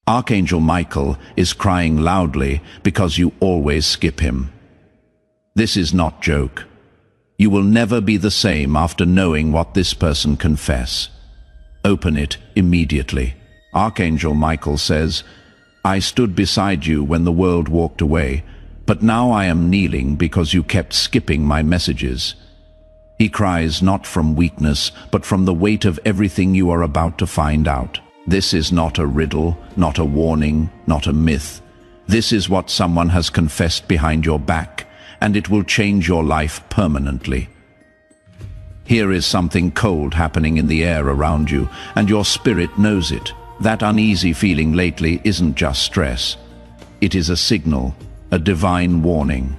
Archangel Michael is crying loudly because you always skip him. This is not joke. You will never be the same after knowing what this person confess. Open it immediately. Archangel Michael says, I stood beside you when the world walked away, but now I am kneeling because you kept skipping my messages. He cries not from weakness, but from the weight of everything you are about to find out. This is not a riddle, not a warning, not a myth. This is what someone has confessed behind your back, and it will change your life permanently. Here is something cold happening in the air around you, and your spirit knows it. That uneasy feeling lately isn't just stress. It is a signal, a divine warning.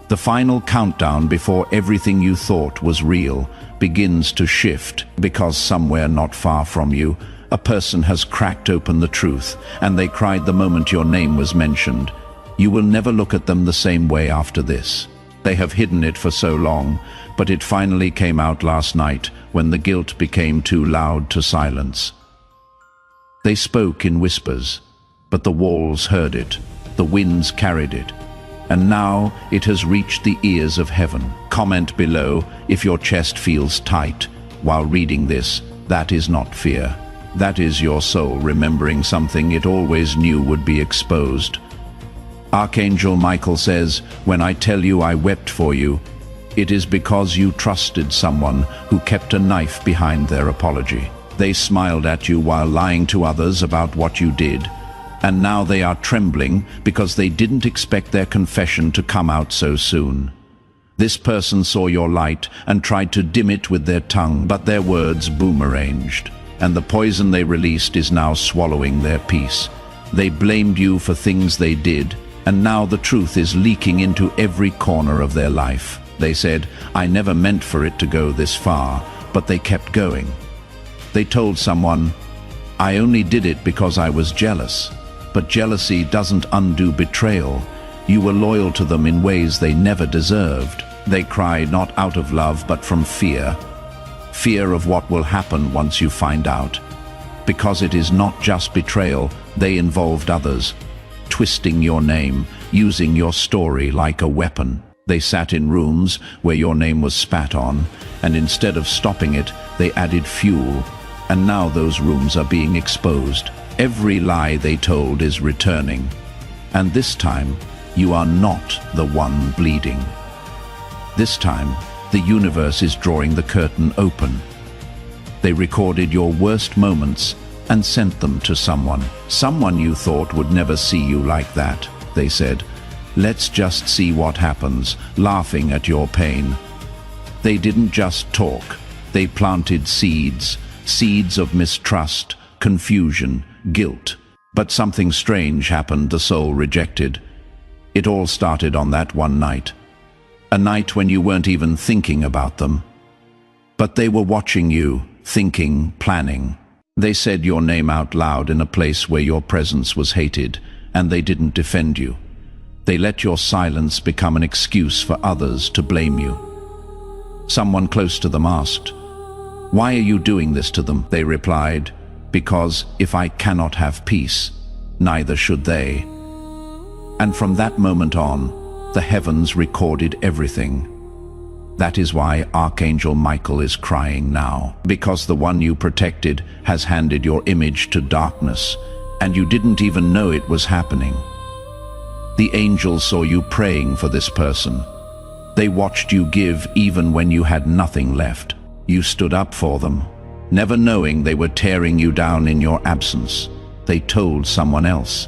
The final countdown before everything you thought was real begins to shift because somewhere not far from you, a person has cracked open the truth, and they cried the moment your name was mentioned. You will never look at them the same way after this. They have hidden it for so long, but it finally came out last night when the guilt became too loud to silence. They spoke in whispers, but the walls heard it, the winds carried it, and now it has reached the ears of heaven. Comment below if your chest feels tight while reading this. That is not fear. That is your soul remembering something it always knew would be exposed. Archangel Michael says, when I tell you I wept for you, it is because you trusted someone who kept a knife behind their apology. They smiled at you while lying to others about what you did, and now they are trembling because they didn't expect their confession to come out so soon. This person saw your light and tried to dim it with their tongue, but their words boomeranged, and the poison they released is now swallowing their peace. They blamed you for things they did, and now the truth is leaking into every corner of their life. They said, I never meant for it to go this far, but they kept going. They told someone, I only did it because I was jealous. But jealousy doesn't undo betrayal. You were loyal to them in ways they never deserved. They cried not out of love, but from fear. Fear of what will happen once you find out. Because it is not just betrayal, they involved others, twisting your name, using your story like a weapon. They sat in rooms where your name was spat on, and instead of stopping it, they added fuel. And now those rooms are being exposed. Every lie they told is returning. And this time, you are not the one bleeding. This time, the universe is drawing the curtain open. They recorded your worst moments and sent them to someone. Someone you thought would never see you like that. They said, let's just see what happens, laughing at your pain. They didn't just talk. They planted seeds. Seeds of mistrust, confusion, guilt. But something strange happened the soul rejected. It all started on that one night. A night when you weren't even thinking about them. But they were watching you, thinking, planning. They said your name out loud in a place where your presence was hated, and they didn't defend you. They let your silence become an excuse for others to blame you. Someone close to them asked, why are you doing this to them? They replied, because if I cannot have peace, neither should they. And from that moment on, the heavens recorded everything. That is why Archangel Michael is crying now, because the one you protected has handed your image to darkness, and you didn't even know it was happening. The angels saw you praying for this person. They watched you give even when you had nothing left. You stood up for them, never knowing they were tearing you down in your absence. They told someone else,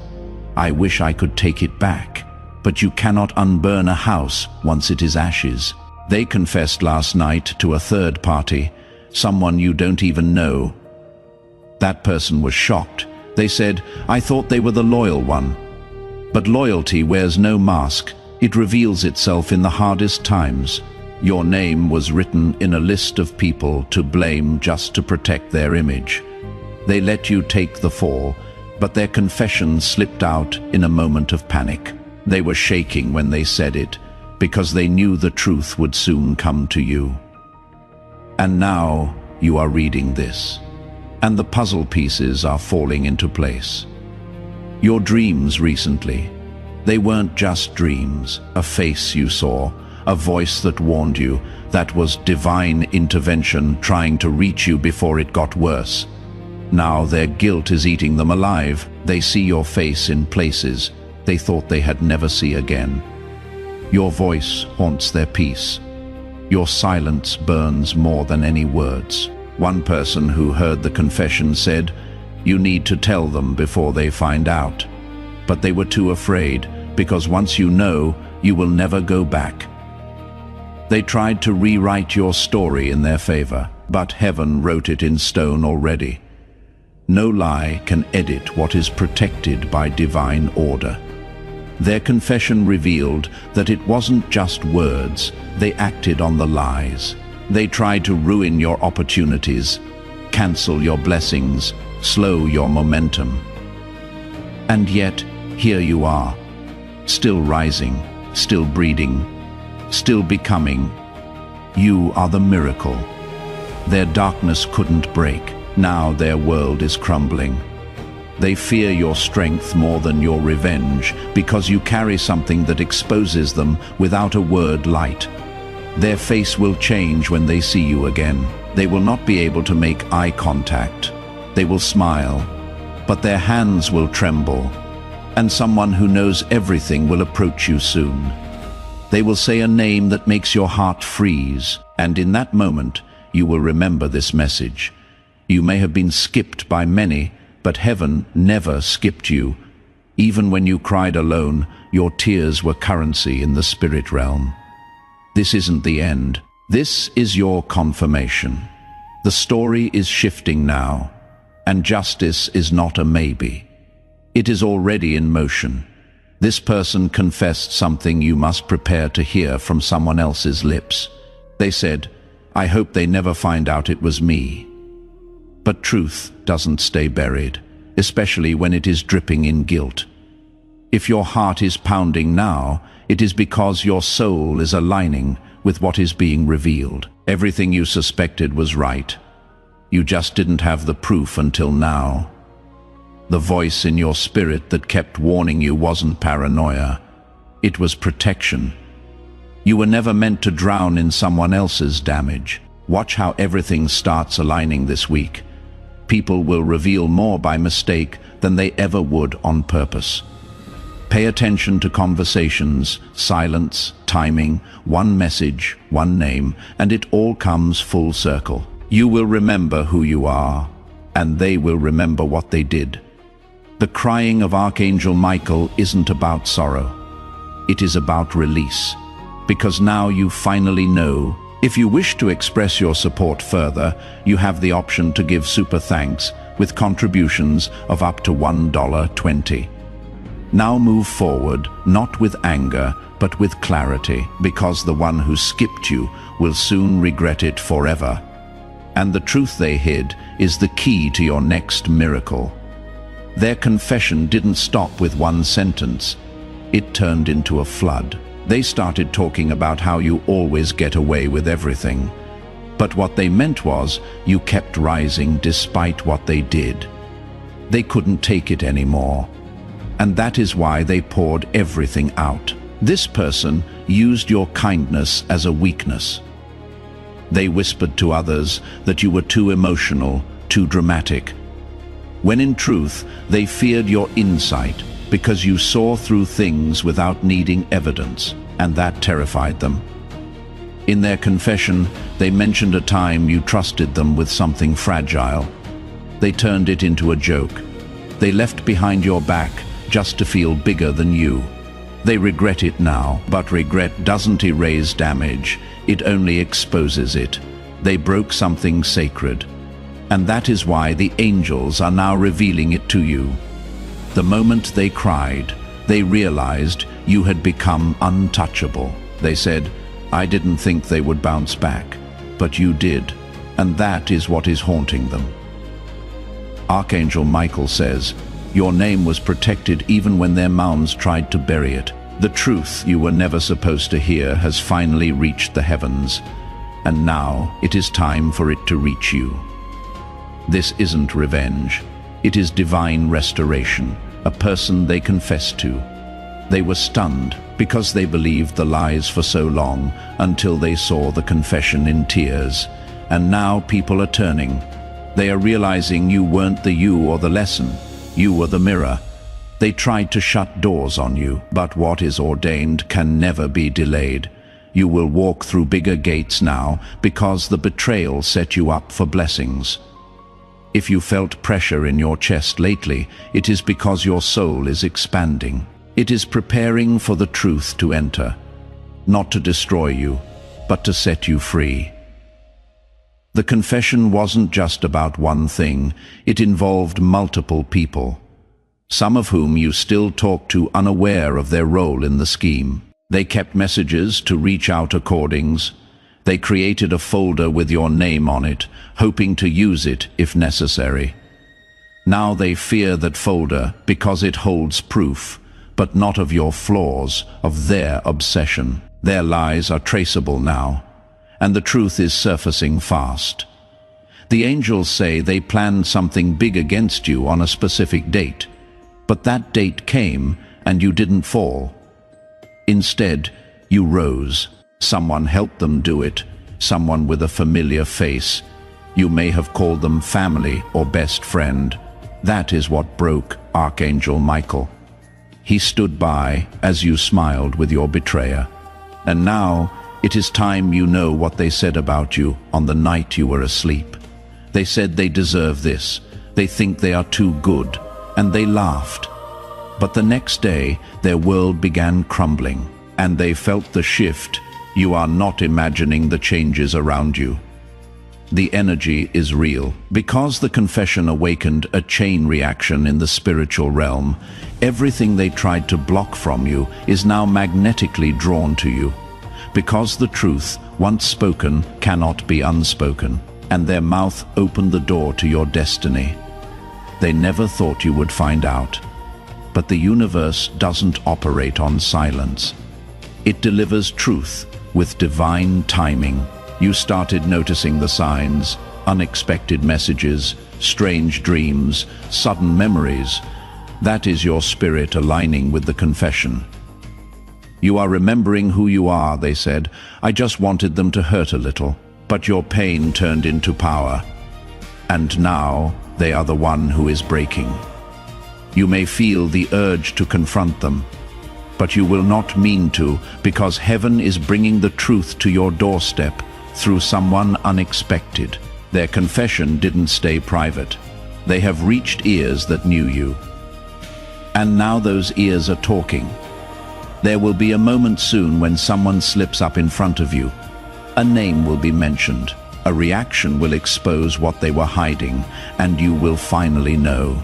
I wish I could take it back, but you cannot unburn a house once it is ashes. They confessed last night to a third party, someone you don't even know. That person was shocked. They said, I thought they were the loyal one. But loyalty wears no mask. It reveals itself in the hardest times. Your name was written in a list of people to blame just to protect their image. They let you take the fall, but their confession slipped out in a moment of panic. They were shaking when they said it, because they knew the truth would soon come to you. And now you are reading this, and the puzzle pieces are falling into place. Your dreams recently. They weren't just dreams, a face you saw, a voice that warned you, that was divine intervention trying to reach you before it got worse. Now their guilt is eating them alive. They see your face in places they thought they had never see again. Your voice haunts their peace. Your silence burns more than any words. One person who heard the confession said, "You need to tell them before they find out." But they were too afraid, because once you know, you will never go back. They tried to rewrite your story in their favor, but heaven wrote it in stone already. No lie can edit what is protected by divine order. Their confession revealed that it wasn't just words, they acted on the lies. They tried to ruin your opportunities, cancel your blessings, slow your momentum. And yet, here you are, still rising, still breeding, still becoming. You are the miracle. Their darkness couldn't break. Now their world is crumbling. They fear your strength more than your revenge, because you carry something that exposes them without a word light. Their face will change when they see you again. They will not be able to make eye contact. They will smile, but their hands will tremble, and someone who knows everything will approach you soon. They will say a name that makes your heart freeze, and in that moment, you will remember this message. You may have been skipped by many, but heaven never skipped you. Even when you cried alone, your tears were currency in the spirit realm. This isn't the end. This is your confirmation. The story is shifting now, and justice is not a maybe. It is already in motion. This person confessed something you must prepare to hear from someone else's lips. They said, "I hope they never find out it was me." But truth doesn't stay buried, especially when it is dripping in guilt. If your heart is pounding now, it is because your soul is aligning with what is being revealed. Everything you suspected was right. You just didn't have the proof until now. The voice in your spirit that kept warning you wasn't paranoia. It was protection. You were never meant to drown in someone else's damage. Watch how everything starts aligning this week. People will reveal more by mistake than they ever would on purpose. Pay attention to conversations, silence, timing, one message, one name, and it all comes full circle. You will remember who you are, and they will remember what they did. The crying of Archangel Michael isn't about sorrow. It is about release, because now you finally know. If you wish to express your support further, you have the option to give super thanks with contributions of up to $1.20. Now move forward, not with anger, but with clarity, because the one who skipped you will soon regret it forever. And the truth they hid is the key to your next miracle. Their confession didn't stop with one sentence. It turned into a flood. They started talking about how you always get away with everything. But what they meant was, you kept rising despite what they did. They couldn't take it anymore. And that is why they poured everything out. This person used your kindness as a weakness. They whispered to others that you were too emotional, too dramatic, when in truth, they feared your insight because you saw through things without needing evidence, and that terrified them. In their confession, they mentioned a time you trusted them with something fragile. They turned it into a joke. They left behind your back just to feel bigger than you. They regret it now, but regret doesn't erase damage, it only exposes it. They broke something sacred. And that is why the angels are now revealing it to you. The moment they cried, they realized you had become untouchable. They said, "I didn't think they would bounce back, but you did, and that is what is haunting them." Archangel Michael says, "Your name was protected even when their mouths tried to bury it. The truth you were never supposed to hear has finally reached the heavens, and now it is time for it to reach you." This isn't revenge. It is divine restoration. a person they confessed to. They were stunned because they believed the lies for so long until they saw the confession in tears. And now people are turning. They are realizing you weren't the you or the lesson. You were the mirror. They tried to shut doors on you, but what is ordained can never be delayed. You will walk through bigger gates now because the betrayal set you up for blessings. If you felt pressure in your chest lately, it is because your soul is expanding. It is preparing for the truth to enter, not to destroy you, but to set you free. The confession wasn't just about one thing, it involved multiple people, some of whom you still talk to unaware of their role in the scheme. They kept messages to reach out recordings. They created a folder with your name on it, hoping to use it if necessary. Now they fear that folder because it holds proof, but not of your flaws, of their obsession. Their lies are traceable now, and the truth is surfacing fast. The angels say they planned something big against you on a specific date, but that date came and you didn't fall. Instead, you rose. Someone helped them do it, someone with a familiar face. You may have called them family or best friend. That is what broke Archangel Michael. He stood by as you smiled with your betrayer. And now, it is time you know what they said about you on the night you were asleep. They said they deserve this, they think they are too good, and they laughed. But the next day, their world began crumbling, and they felt the shift. You are not imagining the changes around you. The energy is real. Because the confession awakened a chain reaction in the spiritual realm, everything they tried to block from you is now magnetically drawn to you. Because the truth, once spoken, cannot be unspoken, and their mouth opened the door to your destiny. They never thought you would find out. But the universe doesn't operate on silence. It delivers truth with divine timing. You started noticing the signs, unexpected messages, strange dreams, sudden memories. That is your spirit aligning with the confession. You are remembering who you are, they said. I just wanted them to hurt a little. But your pain turned into power. And now they are the one who is breaking. You may feel the urge to confront them, but you will not mean to, because heaven is bringing the truth to your doorstep through someone unexpected. Their confession didn't stay private. They have reached ears that knew you. And now those ears are talking. There will be a moment soon when someone slips up in front of you. A name will be mentioned. A reaction will expose what they were hiding, and you will finally know.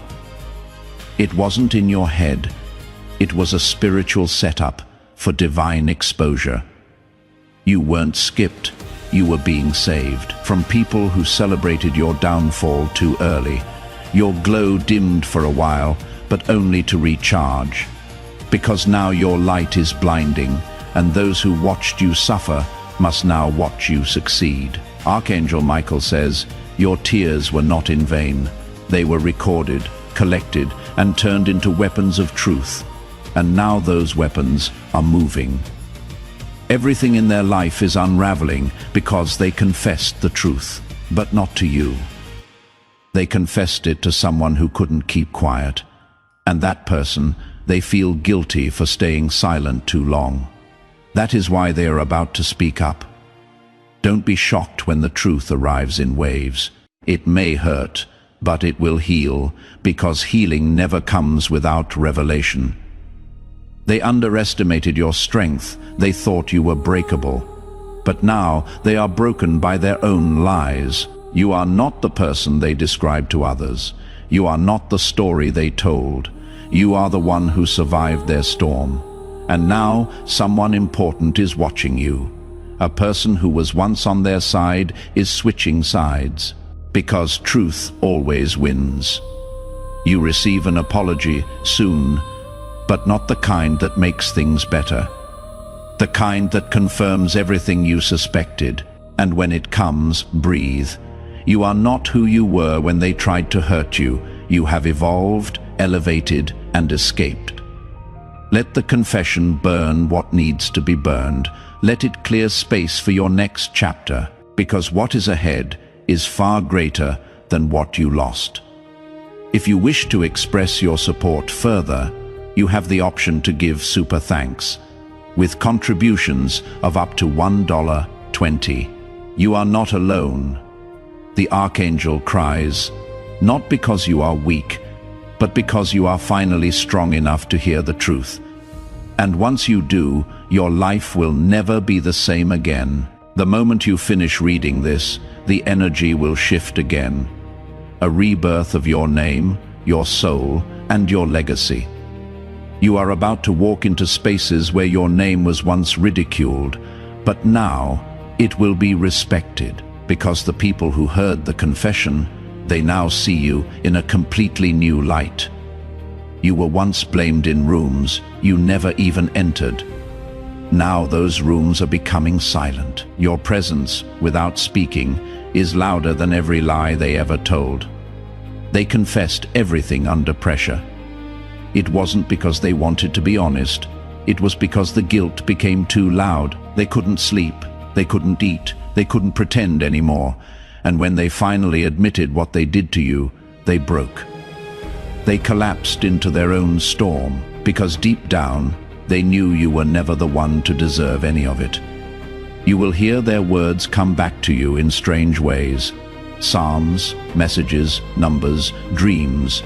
It wasn't in your head. It was a spiritual setup for divine exposure. You weren't skipped. You were being saved from people who celebrated your downfall too early. Your glow dimmed for a while, but only to recharge. Because now your light is blinding, and those who watched you suffer must now watch you succeed. Archangel Michael says, your tears were not in vain. They were recorded, collected, and turned into weapons of truth. And now those weapons are moving. Everything in their life is unraveling because they confessed the truth, but not to you. They confessed it to someone who couldn't keep quiet. And that person, they feel guilty for staying silent too long. That is why they are about to speak up. Don't be shocked when the truth arrives in waves. It may hurt, but it will heal, because healing never comes without revelation. They underestimated your strength. They thought you were breakable. But now they are broken by their own lies. You are not the person they described to others. You are not the story they told. You are the one who survived their storm. And now someone important is watching you. A person who was once on their side is switching sides. Because truth always wins. You receive an apology soon, but not the kind that makes things better. The kind that confirms everything you suspected, and when it comes, breathe. You are not who you were when they tried to hurt you. You have evolved, elevated, and escaped. Let the confession burn what needs to be burned. Let it clear space for your next chapter, because what is ahead is far greater than what you lost. If you wish to express your support further, you have the option to give super thanks, with contributions of up to $1.20. You are not alone. The Archangel cries, not because you are weak, but because you are finally strong enough to hear the truth. And once you do, your life will never be the same again. The moment you finish reading this, the energy will shift again. A rebirth of your name, your soul, and your legacy. You are about to walk into spaces where your name was once ridiculed, but now it will be respected, because the people who heard the confession, they now see you in a completely new light. You were once blamed in rooms you never even entered. Now those rooms are becoming silent. Your presence, without speaking, is louder than every lie they ever told. They confessed everything under pressure. It wasn't because they wanted to be honest. It was because the guilt became too loud. They couldn't sleep, they couldn't eat, they couldn't pretend anymore. And when they finally admitted what they did to you, they broke. They collapsed into their own storm, because deep down, they knew you were never the one to deserve any of it. You will hear their words come back to you in strange ways. Psalms, messages, numbers, dreams.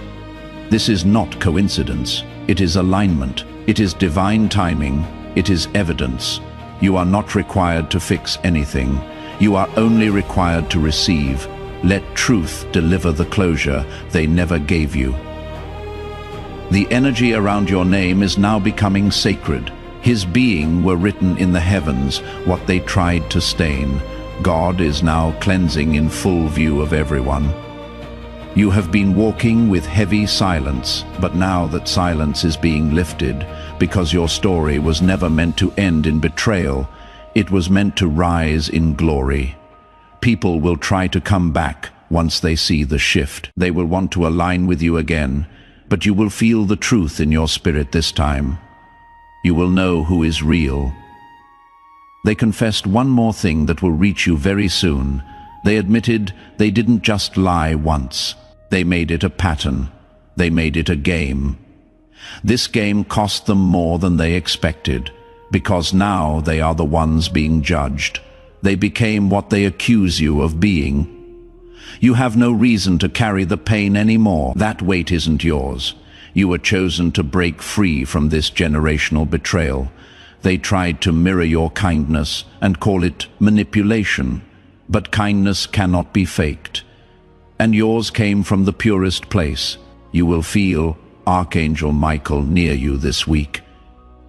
This is not coincidence. It is alignment. It is divine timing. It is evidence. You are not required to fix anything. You are only required to receive. Let truth deliver the closure they never gave you. The energy around your name is now becoming sacred. His being were written in the heavens, what they tried to stain. God is now cleansing in full view of everyone. You have been walking with heavy silence, but now that silence is being lifted, because your story was never meant to end in betrayal, it was meant to rise in glory. People will try to come back once they see the shift. They will want to align with you again, but you will feel the truth in your spirit this time. You will know who is real. They confessed one more thing that will reach you very soon. They admitted they didn't just lie once. They made it a pattern. They made it a game. This game cost them more than they expected, because now they are the ones being judged. They became what they accuse you of being. You have no reason to carry the pain anymore. That weight isn't yours. You were chosen to break free from this generational betrayal. They tried to mirror your kindness and call it manipulation, but kindness cannot be faked. And yours came from the purest place. You will feel Archangel Michael near you this week.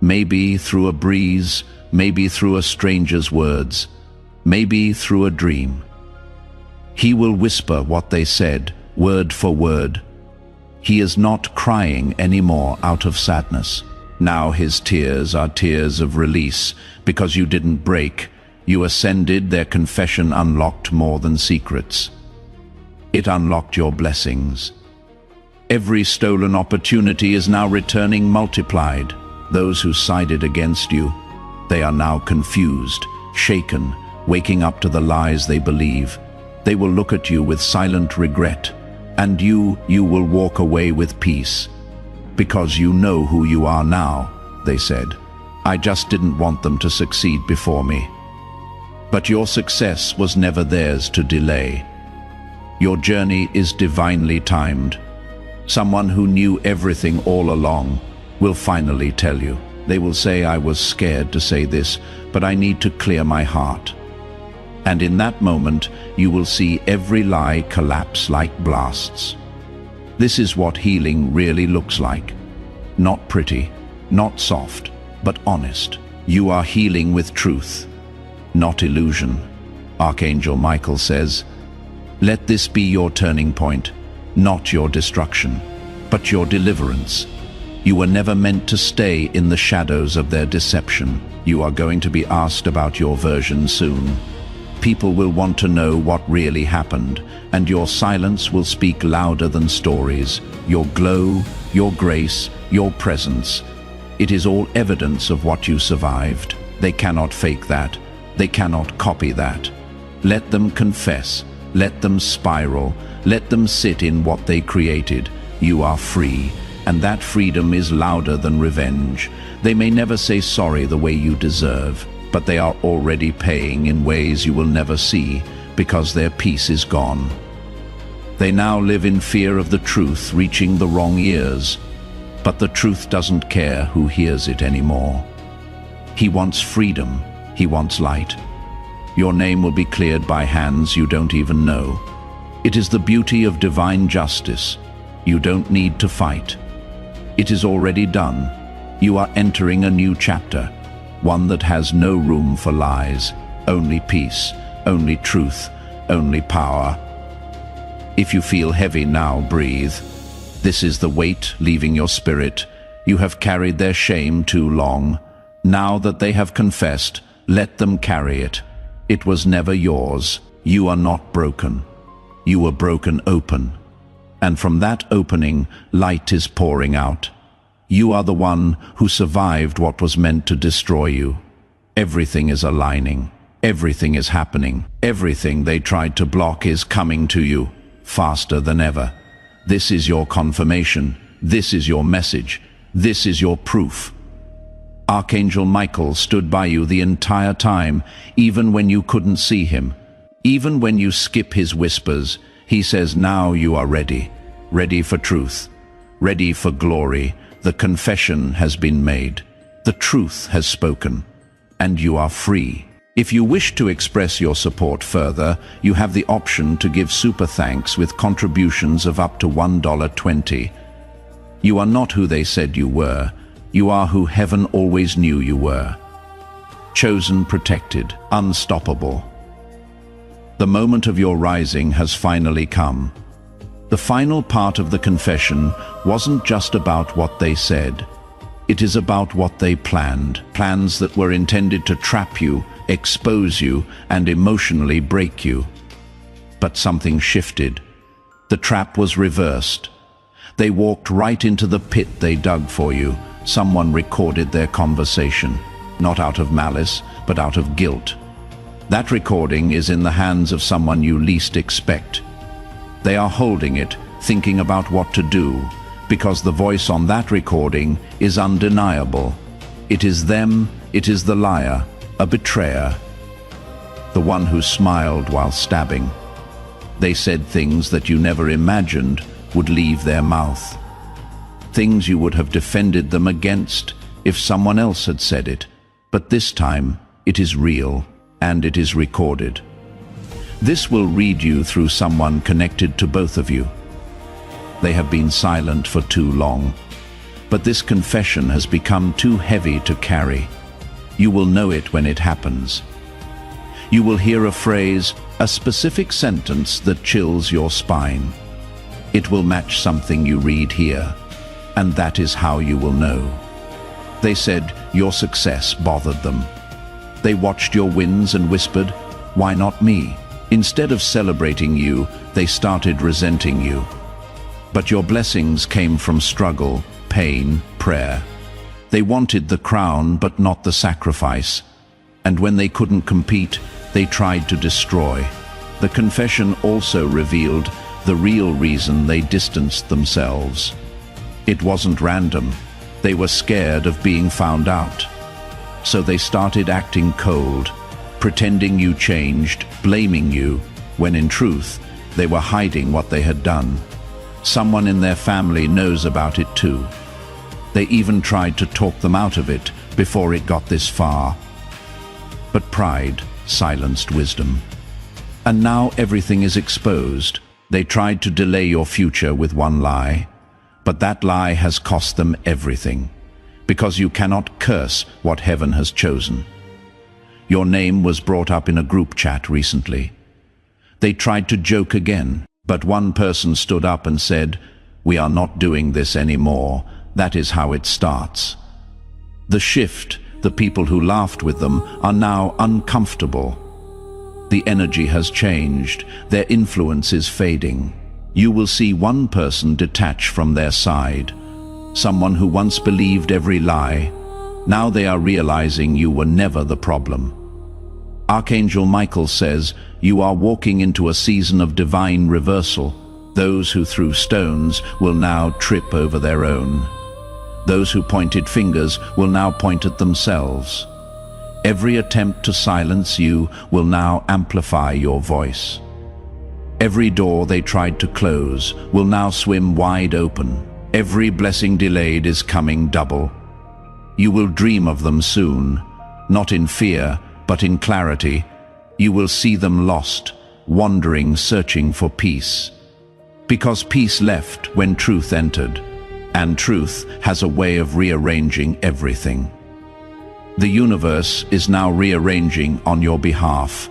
Maybe through a breeze, maybe through a stranger's words, maybe through a dream. He will whisper what they said, word for word. He is not crying anymore out of sadness. Now his tears are tears of release, because you didn't break. You ascended. Their confession unlocked more than secrets. It unlocked your blessings. Every stolen opportunity is now returning multiplied. Those who sided against you, they are now confused, shaken, waking up to the lies they believe. They will look at you with silent regret, and you will walk away with peace. Because you know who you are now, they said. I just didn't want them to succeed before me. But your success was never theirs to delay. Your journey is divinely timed. Someone who knew everything all along will finally tell you. They will say, I was scared to say this, but I need to clear my heart. And in that moment, you will see every lie collapse like blasts. This is what healing really looks like. Not pretty, not soft, but honest. You are healing with truth, not illusion. Archangel Michael says, let this be your turning point, not your destruction, but your deliverance. You were never meant to stay in the shadows of their deception. You are going to be asked about your version soon. People will want to know what really happened, and your silence will speak louder than stories. Your glow, your grace, your presence. It is all evidence of what you survived. They cannot fake that. They cannot copy that. Let them confess. Let them spiral. Let them sit in what they created. You are free, and that freedom is louder than revenge. They may never say sorry the way you deserve, but they are already paying in ways you will never see because their peace is gone. They now live in fear of the truth reaching the wrong ears, but the truth doesn't care who hears it anymore. He wants freedom. He wants light. Your name will be cleared by hands you don't even know. It is the beauty of divine justice. You don't need to fight. It is already done. You are entering a new chapter, one that has no room for lies, only peace, only truth, only power. If you feel heavy now, breathe. This is the weight leaving your spirit. You have carried their shame too long. Now that they have confessed, let them carry it. It was never yours. You are not broken. You were broken open. And from that opening, light is pouring out. You are the one who survived what was meant to destroy you. Everything is aligning. Everything is happening. Everything they tried to block is coming to you, faster than ever. This is your confirmation. This is your message. This is your proof. Archangel Michael stood by you the entire time, even when you couldn't see him. Even when you skip his whispers, he says, now you are ready. Ready for truth. Ready for glory. The confession has been made. The truth has spoken. And you are free. If you wish to express your support further, you have the option to give super thanks with contributions of up to $1.20. You are not who they said you were. You are who heaven always knew you were. Chosen, protected, unstoppable. The moment of your rising has finally come. The final part of the confession wasn't just about what they said. It is about what they planned. Plans that were intended to trap you, expose you, and emotionally break you. But something shifted. The trap was reversed. They walked right into the pit they dug for you. Someone recorded their conversation, not out of malice, but out of guilt. That recording is in the hands of someone you least expect. They are holding it, thinking about what to do, because the voice on that recording is undeniable. It is them, it is the liar, a betrayer, the one who smiled while stabbing. They said things that you never imagined would leave their mouth. Things you would have defended them against if someone else had said it. But this time, it is real, and it is recorded. This will read you through someone connected to both of you. They have been silent for too long, but this confession has become too heavy to carry. You will know it when it happens. You will hear a phrase, a specific sentence that chills your spine. It will match something you read here, and that is how you will know. They said your success bothered them. They watched your wins and whispered, "Why not me?" Instead of celebrating you, they started resenting you. But your blessings came from struggle, pain, prayer. They wanted the crown, but not the sacrifice. And when they couldn't compete, they tried to destroy. The confession also revealed the real reason they distanced themselves. It wasn't random. They were scared of being found out. So they started acting cold, pretending you changed, blaming you, when in truth, they were hiding what they had done. Someone in their family knows about it too. They even tried to talk them out of it before it got this far. But pride silenced wisdom. And now everything is exposed. They tried to delay your future with one lie, but that lie has cost them everything, because you cannot curse what heaven has chosen. Your name was brought up in a group chat recently. They tried to joke again, but one person stood up and said, "We are not doing this anymore. That is how it starts." The shift, the people who laughed with them, are now uncomfortable. The energy has changed. Their influence is fading. You will see one person detach from their side, someone who once believed every lie. Now they are realizing you were never the problem. Archangel Michael says you are walking into a season of divine reversal. Those who threw stones will now trip over their own. Those who pointed fingers will now point at themselves. Every attempt to silence you will now amplify your voice. Every door they tried to close will now swim wide open. Every blessing delayed is coming double. You will dream of them soon, not in fear, but in clarity. You will see them lost, wandering, searching for peace. Because peace left when truth entered, and truth has a way of rearranging everything. The universe is now rearranging on your behalf.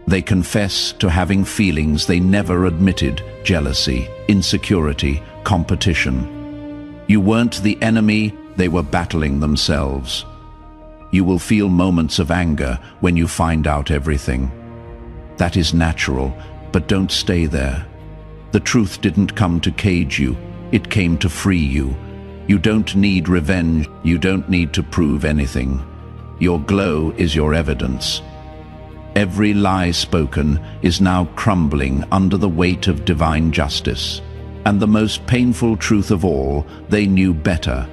They confess to having feelings they never admitted: jealousy, insecurity, competition. You weren't the enemy, they were battling themselves. You will feel moments of anger when you find out everything. That is natural, but don't stay there. The truth didn't come to cage you, it came to free you. You don't need revenge, you don't need to prove anything. Your glow is your evidence. Every lie spoken is now crumbling under the weight of divine justice. And the most painful truth of all, they knew better,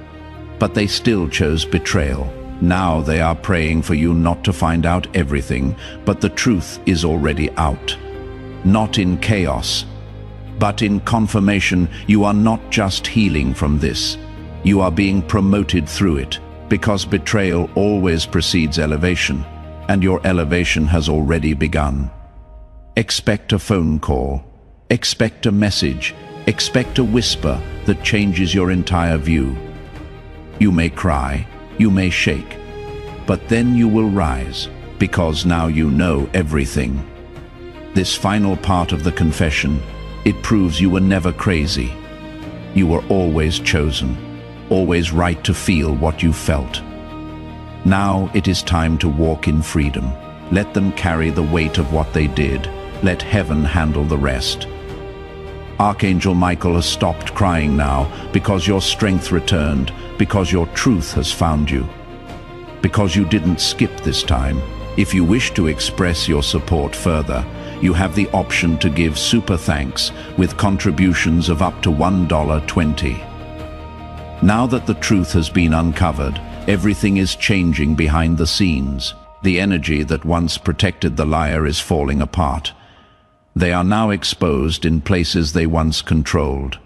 but they still chose betrayal. Now they are praying for you not to find out everything, but the truth is already out. Not in chaos, but in confirmation. You are not just healing from this, you are being promoted through it, because betrayal always precedes elevation, and your elevation has already begun. Expect a phone call, expect a message, expect a whisper that changes your entire view. You may cry, you may shake, but then you will rise, because now you know everything. This final part of the confession, it proves you were never crazy. You were always chosen, always right to feel what you felt. Now it is time to walk in freedom. Let them carry the weight of what they did. Let heaven handle the rest. Archangel Michael has stopped crying now, because your strength returned, because your truth has found you, because you didn't skip this time. If you wish to express your support further, you have the option to give super thanks with contributions of up to $1.20. Now that the truth has been uncovered, everything is changing behind the scenes. The energy that once protected the liar is falling apart. They are now exposed in places they once controlled.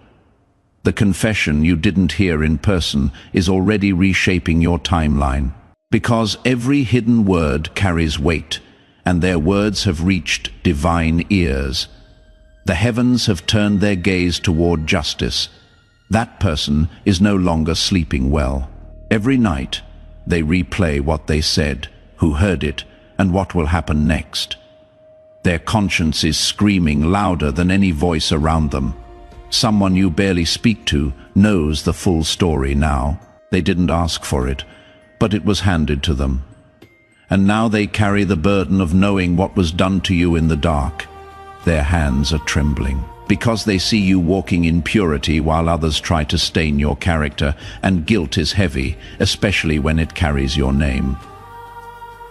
The confession you didn't hear in person is already reshaping your timeline, because every hidden word carries weight, and their words have reached divine ears. The heavens have turned their gaze toward justice. That person is no longer sleeping well. Every night, they replay what they said, who heard it, and what will happen next. Their conscience is screaming louder than any voice around them. Someone you barely speak to knows the full story now. They didn't ask for it, but it was handed to them. And now they carry the burden of knowing what was done to you in the dark. Their hands are trembling, because they see you walking in purity while others try to stain your character, and guilt is heavy, especially when it carries your name.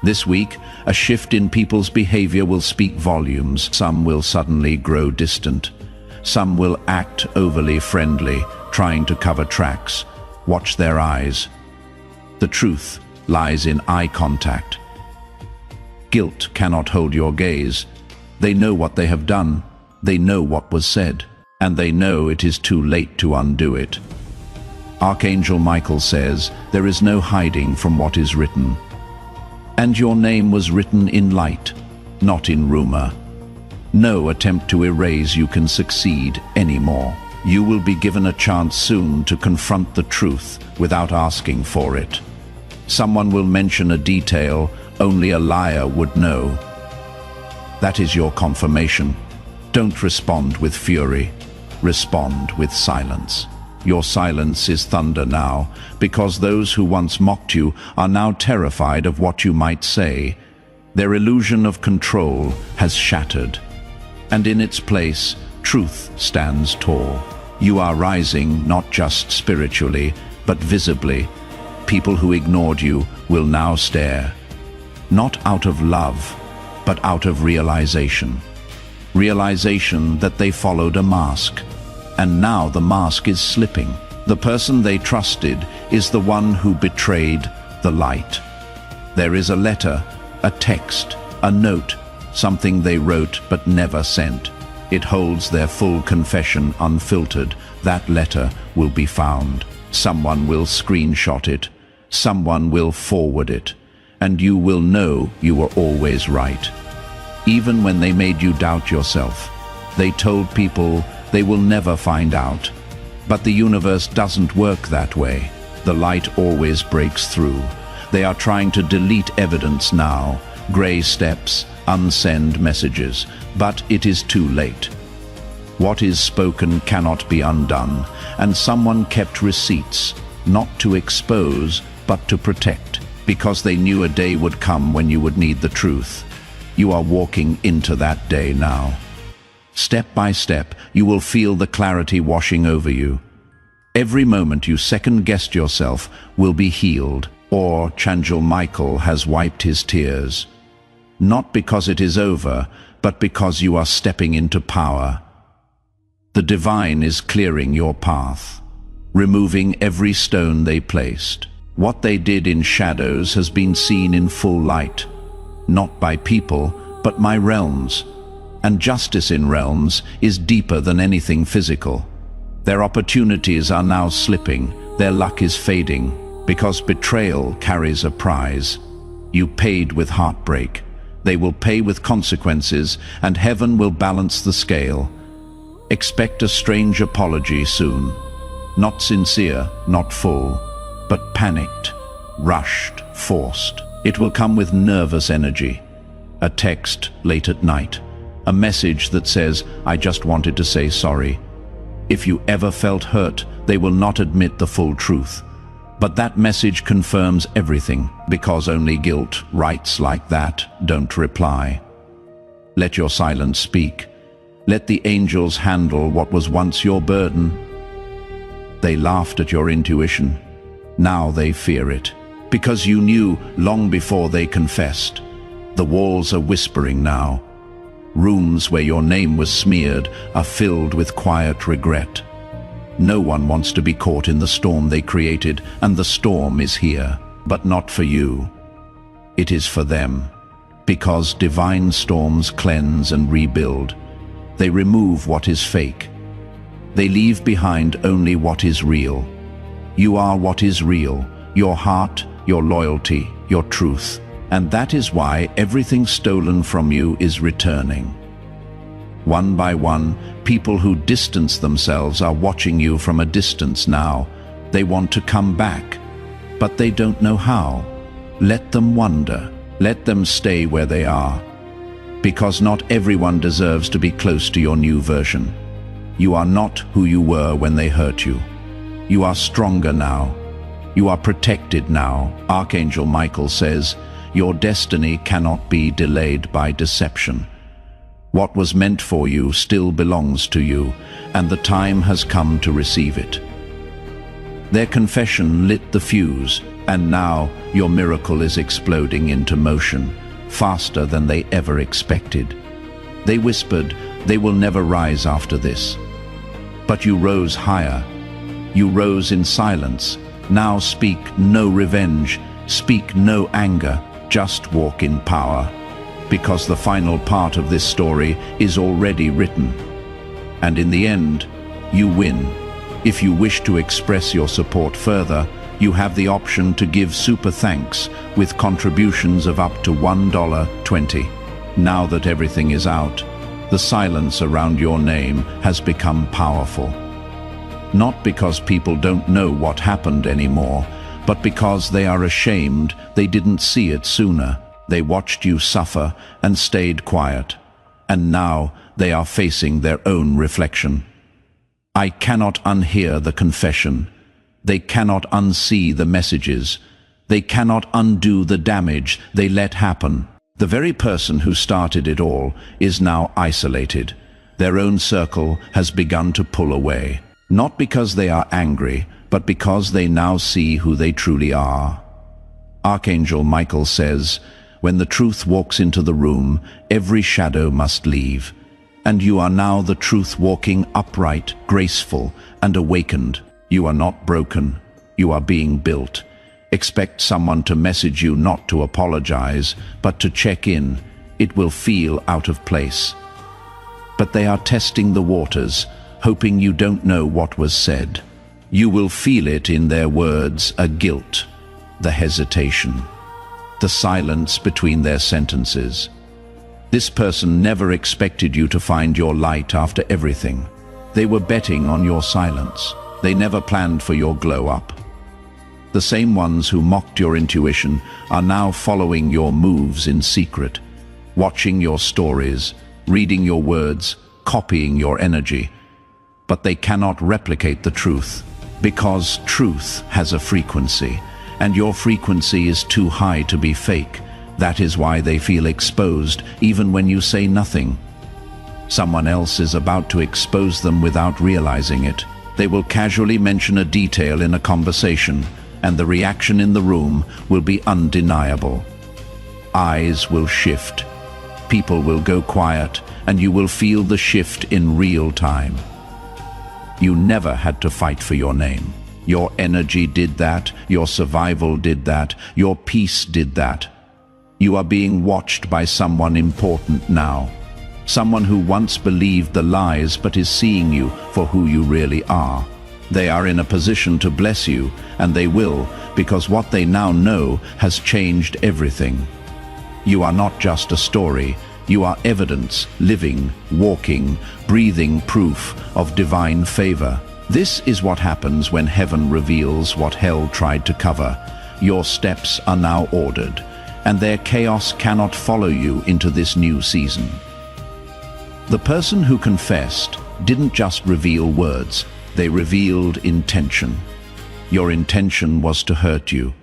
This week, a shift in people's behavior will speak volumes. Some will suddenly grow distant. Some will act overly friendly, trying to cover tracks. Watch their eyes. The truth lies in eye contact. Guilt cannot hold your gaze. They know what they have done. They know what was said. And they know it is too late to undo it. Archangel Michael says, there is no hiding from what is written. And your name was written in light, not in rumor. No attempt to erase you can succeed anymore. You will be given a chance soon to confront the truth without asking for it. Someone will mention a detail only a liar would know. That is your confirmation. Don't respond with fury. Respond with silence. Your silence is thunder now, because those who once mocked you are now terrified of what you might say. Their illusion of control has shattered, and in its place, truth stands tall. You are rising not just spiritually, but visibly. People who ignored you will now stare. Not out of love, but out of realization. Realization that they followed a mask. And now the mask is slipping. The person they trusted is the one who betrayed the light. There is a letter, a text, a note, something they wrote but never sent. It holds their full confession unfiltered. That letter will be found. Someone will screenshot it. Someone will forward it. And you will know you were always right. Even when they made you doubt yourself, they told people they will never find out. But the universe doesn't work that way. The light always breaks through. They are trying to delete evidence now, gray steps, unsend messages, but it is too late. What is spoken cannot be undone, and someone kept receipts, not to expose, but to protect, because they knew a day would come when you would need the truth. You are walking into that day now. Step by step, you will feel the clarity washing over you. Every moment you second-guessed yourself will be healed, or Archangel Michael has wiped his tears. Not because it is over, but because you are stepping into power. The divine is clearing your path, removing every stone they placed. What they did in shadows has been seen in full light, not by people, but by realms. And justice in realms is deeper than anything physical. Their opportunities are now slipping, their luck is fading, because betrayal carries a prize. You paid with heartbreak. They will pay with consequences, and heaven will balance the scale. Expect a strange apology soon. Not sincere, not full, but panicked, rushed, forced. It will come with nervous energy. A text late at night. A message that says, "I just wanted to say sorry." If you ever felt hurt, they will not admit the full truth. But that message confirms everything, because only guilt writes like that. Don't reply. Let your silence speak. Let the angels handle what was once your burden. They laughed at your intuition. Now they fear it, because you knew long before they confessed. The walls are whispering now. Rooms where your name was smeared are filled with quiet regret. No one wants to be caught in the storm they created, and the storm is here, but not for you. It is for them, because divine storms cleanse and rebuild. They remove what is fake. They leave behind only what is real. You are what is real, your heart, your loyalty, your truth. And that is why everything stolen from you is returning. One by one, people who distance themselves are watching you from a distance now. They want to come back, but they don't know how. Let them wonder. Let them stay where they are. Because not everyone deserves to be close to your new version. You are not who you were when they hurt you. You are stronger now. You are protected now. Archangel Michael says, your destiny cannot be delayed by deception. What was meant for you still belongs to you, and the time has come to receive it. Their confession lit the fuse, and now your miracle is exploding into motion, faster than they ever expected. They whispered, they will never rise after this. But you rose higher. You rose in silence. Now speak no revenge, speak no anger, just walk in power. Because the final part of this story is already written. And in the end, you win. If you wish to express your support further, you have the option to give super thanks with contributions of up to $1.20. Now that everything is out, the silence around your name has become powerful. Not because people don't know what happened anymore, but because they are ashamed they didn't see it sooner. They watched you suffer and stayed quiet, and now they are facing their own reflection. I cannot unhear the confession. They cannot unsee the messages. They cannot undo the damage they let happen. The very person who started it all is now isolated. Their own circle has begun to pull away. not because they are angry, but because they now see who they truly are. Archangel Michael says, when the truth walks into the room, every shadow must leave. And you are now the truth walking upright, graceful, and awakened. You are not broken. You are being built. Expect someone to message you not to apologize, but to check in. It will feel out of place. But they are testing the waters, hoping you don't know what was said. You will feel it in their words, a guilt, the hesitation, the silence between their sentences. This person never expected you to find your light after everything. They were betting on your silence. They never planned for your glow up. The same ones who mocked your intuition are now following your moves in secret, watching your stories, reading your words, copying your energy. But they cannot replicate the truth, because truth has a frequency, and your frequency is too high to be fake. That is why they feel exposed, even when you say nothing. Someone else is about to expose them without realizing it. They will casually mention a detail in a conversation, and the reaction in the room will be undeniable. Eyes will shift. People will go quiet, and you will feel the shift in real time. You never had to fight for your name. Your energy did that, your survival did that, your peace did that. You are being watched by someone important now. Someone who once believed the lies but is seeing you for who you really are. They are in a position to bless you, and they will, because what they now know has changed everything. You are not just a story. You are evidence, living, walking, breathing proof of divine favor. This is what happens when heaven reveals what hell tried to cover. Your steps are now ordered, and their chaos cannot follow you into this new season. The person who confessed didn't just reveal words, they revealed intention. Your intention was to hurt you,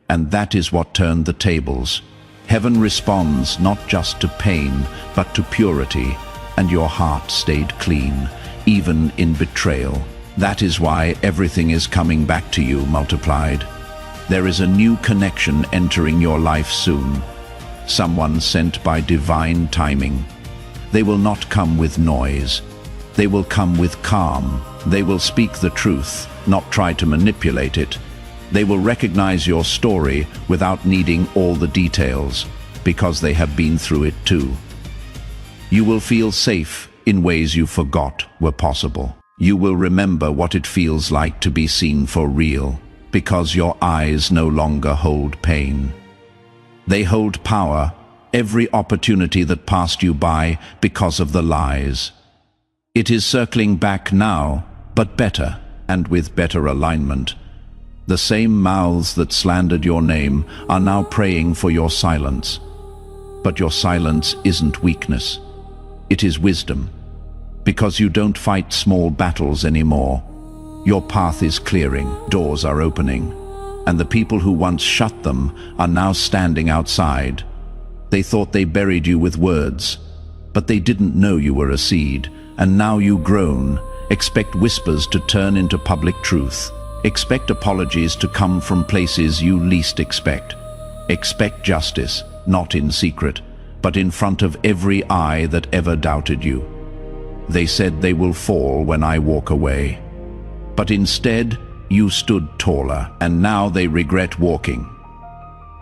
and that is what turned the tables. Heaven responds not just to pain, but to purity, and your heart stayed clean, even in betrayal. That is why everything is coming back to you multiplied. There is a new connection entering your life soon, someone sent by divine timing. They will not come with noise. They will come with calm. They will speak the truth, not try to manipulate it. They will recognize your story without needing all the details, because they have been through it too. You will feel safe in ways you forgot were possible. You will remember what it feels like to be seen for real, because your eyes no longer hold pain. They hold power, every opportunity that passed you by because of the lies. It is circling back now, but better, and with better alignment. The same mouths that slandered your name are now praying for your silence. But your silence isn't weakness. It is wisdom. Because you don't fight small battles anymore. Your path is clearing, doors are opening, and the people who once shut them are now standing outside. They thought they buried you with words, but they didn't know you were a seed, and now you grown. Expect whispers to turn into public truth. Expect apologies to come from places you least expect. Expect justice, not in secret, but in front of every eye that ever doubted you. They said they will fall when I walk away. But instead, you stood taller, and now they regret walking.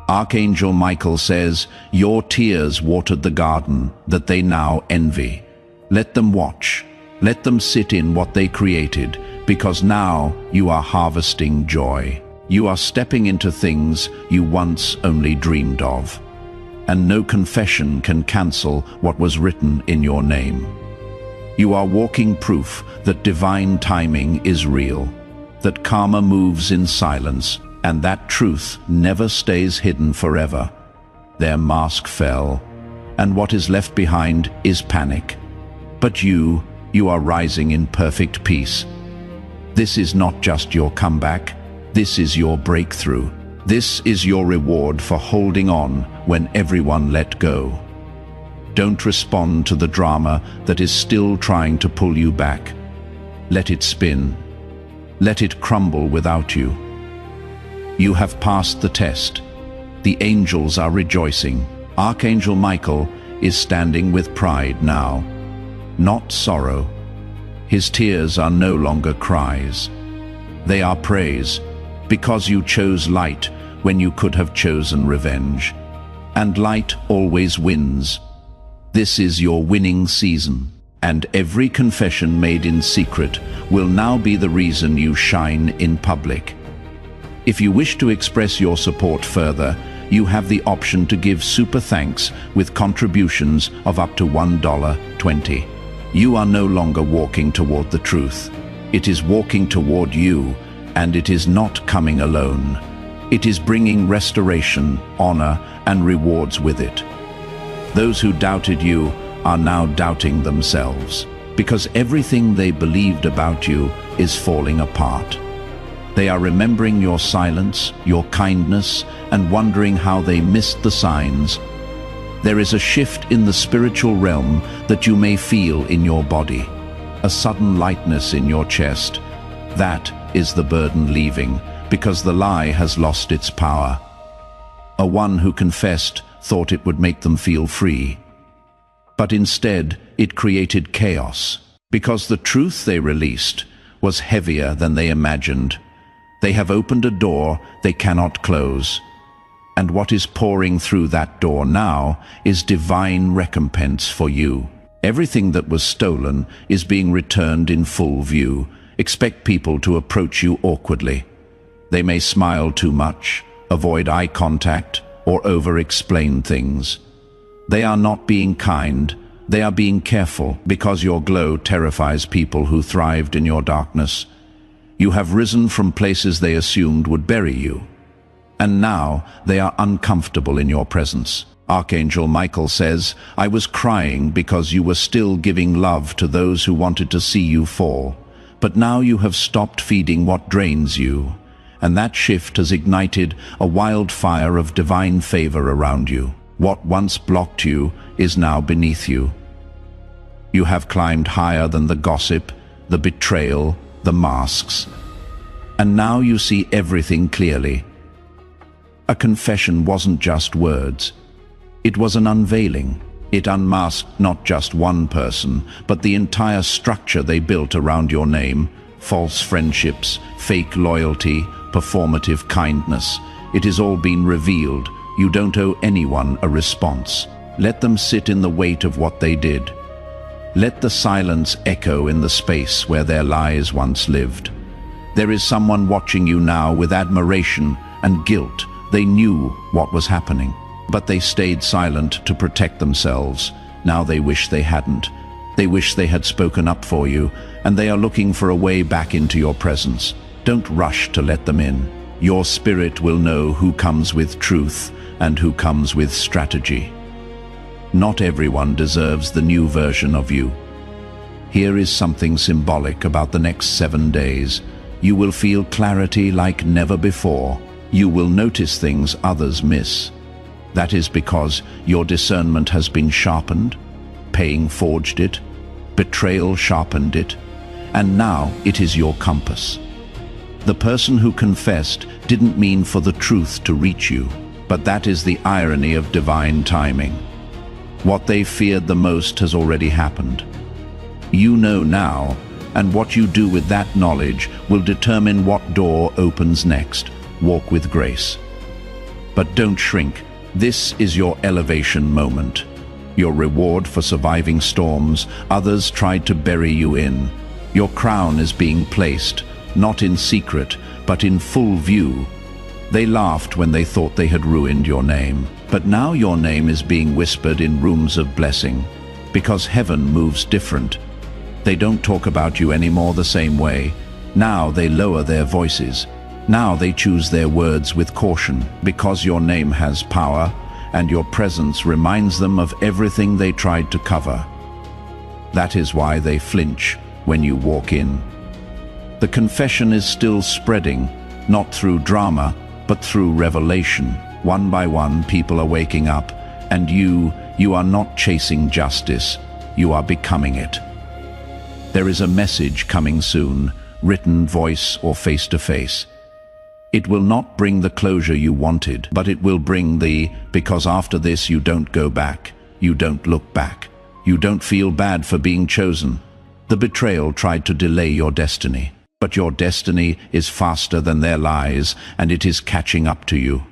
Archangel Michael says, your tears watered the garden that they now envy. Let them watch. Let them sit in what they created, because now you are harvesting joy. You are stepping into things you once only dreamed of. And no confession can cancel what was written in your name. You are walking proof that divine timing is real, that karma moves in silence, and that truth never stays hidden forever. Their mask fell, and what is left behind is panic. But you are rising in perfect peace. This is not just your comeback, this is your breakthrough. This is your reward for holding on when everyone let go. Don't respond to the drama that is still trying to pull you back. Let it spin. Let it crumble without you. You have passed the test. The angels are rejoicing. Archangel Michael is standing with pride now, not sorrow. His tears are no longer cries. They are praise, because you chose light when you could have chosen revenge. And light always wins. This is your winning season, and every confession made in secret will now be the reason you shine in public. If you wish to express your support further, you have the option to give super thanks with contributions of up to $1.20. You are no longer walking toward the truth. It is walking toward you, and it is not coming alone. It is bringing restoration, honor, and rewards with it. Those who doubted you are now doubting themselves, because everything they believed about you is falling apart. They are remembering your silence, your kindness, and wondering how they missed the signs. There is a shift in the spiritual realm that you may feel in your body, a sudden lightness in your chest. That is the burden leaving, because the lie has lost its power. A one who confessed thought it would make them feel free. But instead, it created chaos, because the truth they released was heavier than they imagined. They have opened a door they cannot close. And what is pouring through that door now is divine recompense for you. Everything that was stolen is being returned in full view. Expect people to approach you awkwardly. They may smile too much, avoid eye contact, or over-explain things. They are not being kind, they are being careful, because your glow terrifies people who thrived in your darkness. You have risen from places they assumed would bury you. And now they are uncomfortable in your presence. Archangel Michael says, "I was crying because you were still giving love to those who wanted to see you fall. But now you have stopped feeding what drains you, and that shift has ignited a wildfire of divine favor around you. What once blocked you is now beneath you. You have climbed higher than the gossip, the betrayal, the masks. And now you see everything clearly. A confession wasn't just words. It was an unveiling. It unmasked not just one person, but the entire structure they built around your name. False friendships, fake loyalty, performative kindness. It has all been revealed. You don't owe anyone a response. Let them sit in the weight of what they did. Let the silence echo in the space where their lies once lived. There is someone watching you now with admiration and guilt. They knew what was happening, but they stayed silent to protect themselves. Now they wish they hadn't. They wish they had spoken up for you, and they are looking for a way back into your presence. Don't rush to let them in. Your spirit will know who comes with truth and who comes with strategy. Not everyone deserves the new version of you. Here is something symbolic about the next 7 days. You will feel clarity like never before. You will notice things others miss. That is because your discernment has been sharpened. Pain forged it. Betrayal sharpened it. And now it is your compass. The person who confessed didn't mean for the truth to reach you, but that is the irony of divine timing. What they feared the most has already happened. You know now, and what you do with that knowledge will determine what door opens next. Walk with grace. But don't shrink. This is your elevation moment. Your reward for surviving storms others tried to bury you in. Your crown is being placed, not in secret, but in full view. They laughed when they thought they had ruined your name. But now your name is being whispered in rooms of blessing, because heaven moves different. They don't talk about you anymore the same way. Now they lower their voices. Now they choose their words with caution, because your name has power, and your presence reminds them of everything they tried to cover. That is why they flinch when you walk in. The confession is still spreading, not through drama, but through revelation. One by one, people are waking up, and you are not chasing justice, you are becoming it. There is a message coming soon, written, voice, or face-to-face. It will not bring the closure you wanted, but it will bring because after this you don't go back, you don't look back, you don't feel bad for being chosen. The betrayal tried to delay your destiny, but your destiny is faster than their lies, and it is catching up to you.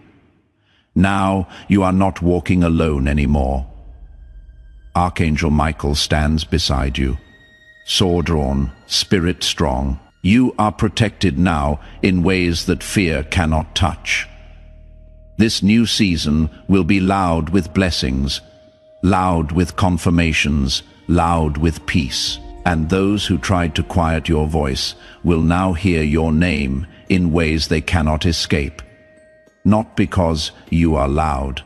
Now you are not walking alone anymore. Archangel Michael stands beside you, sword drawn, spirit strong. You are protected now in ways that fear cannot touch. This new season will be loud with blessings, loud with confirmations, loud with peace. And those who tried to quiet your voice will now hear your name in ways they cannot escape. Not because you are loud,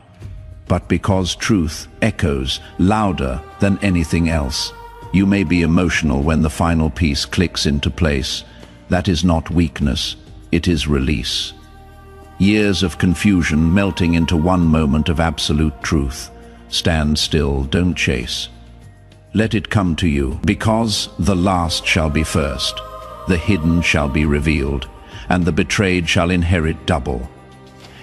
but because truth echoes louder than anything else. You may be emotional when the final piece clicks into place. That is not weakness, it is release. Years of confusion melting into one moment of absolute truth. Stand still, don't chase. Let it come to you, because the last shall be first, the hidden shall be revealed, and the betrayed shall inherit double.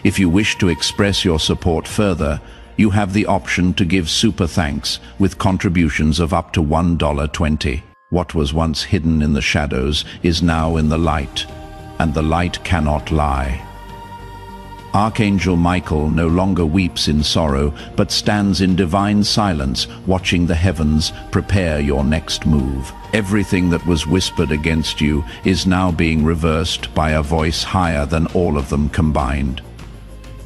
If you wish to express your support further, you have the option to give super thanks with contributions of up to $1.20. What was once hidden in the shadows is now in the light, and the light cannot lie. Archangel Michael no longer weeps in sorrow, but stands in divine silence, watching the heavens prepare your next move. Everything that was whispered against you is now being reversed by a voice higher than all of them combined.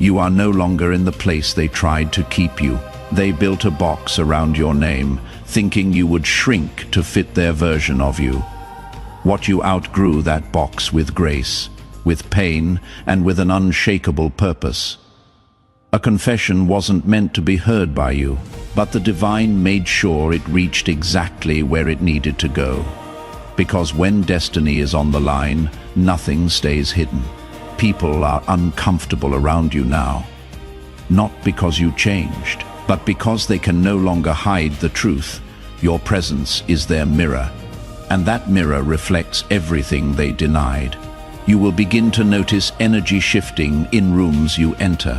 You are no longer in the place they tried to keep you. They built a box around your name, thinking you would shrink to fit their version of you. What you outgrew that box with grace, with pain, and with an unshakable purpose. A confession wasn't meant to be heard by you, but the divine made sure it reached exactly where it needed to go. Because when destiny is on the line, nothing stays hidden. People are uncomfortable around you now. Not because you changed, but because they can no longer hide the truth. Your presence is their mirror, and that mirror reflects everything they denied. You will begin to notice energy shifting in rooms you enter.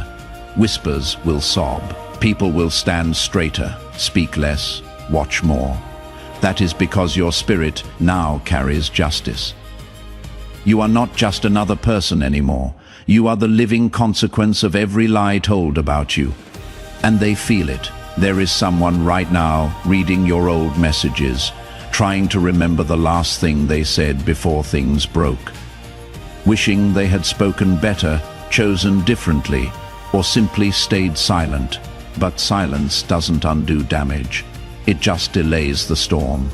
Whispers will sob. People will stand straighter, speak less, watch more. That is because your spirit now carries justice. You are not just another person anymore. You are the living consequence of every lie told about you. And they feel it. There is someone right now reading your old messages, trying to remember the last thing they said before things broke. Wishing they had spoken better, chosen differently, or simply stayed silent. But silence doesn't undo damage. It just delays the storm.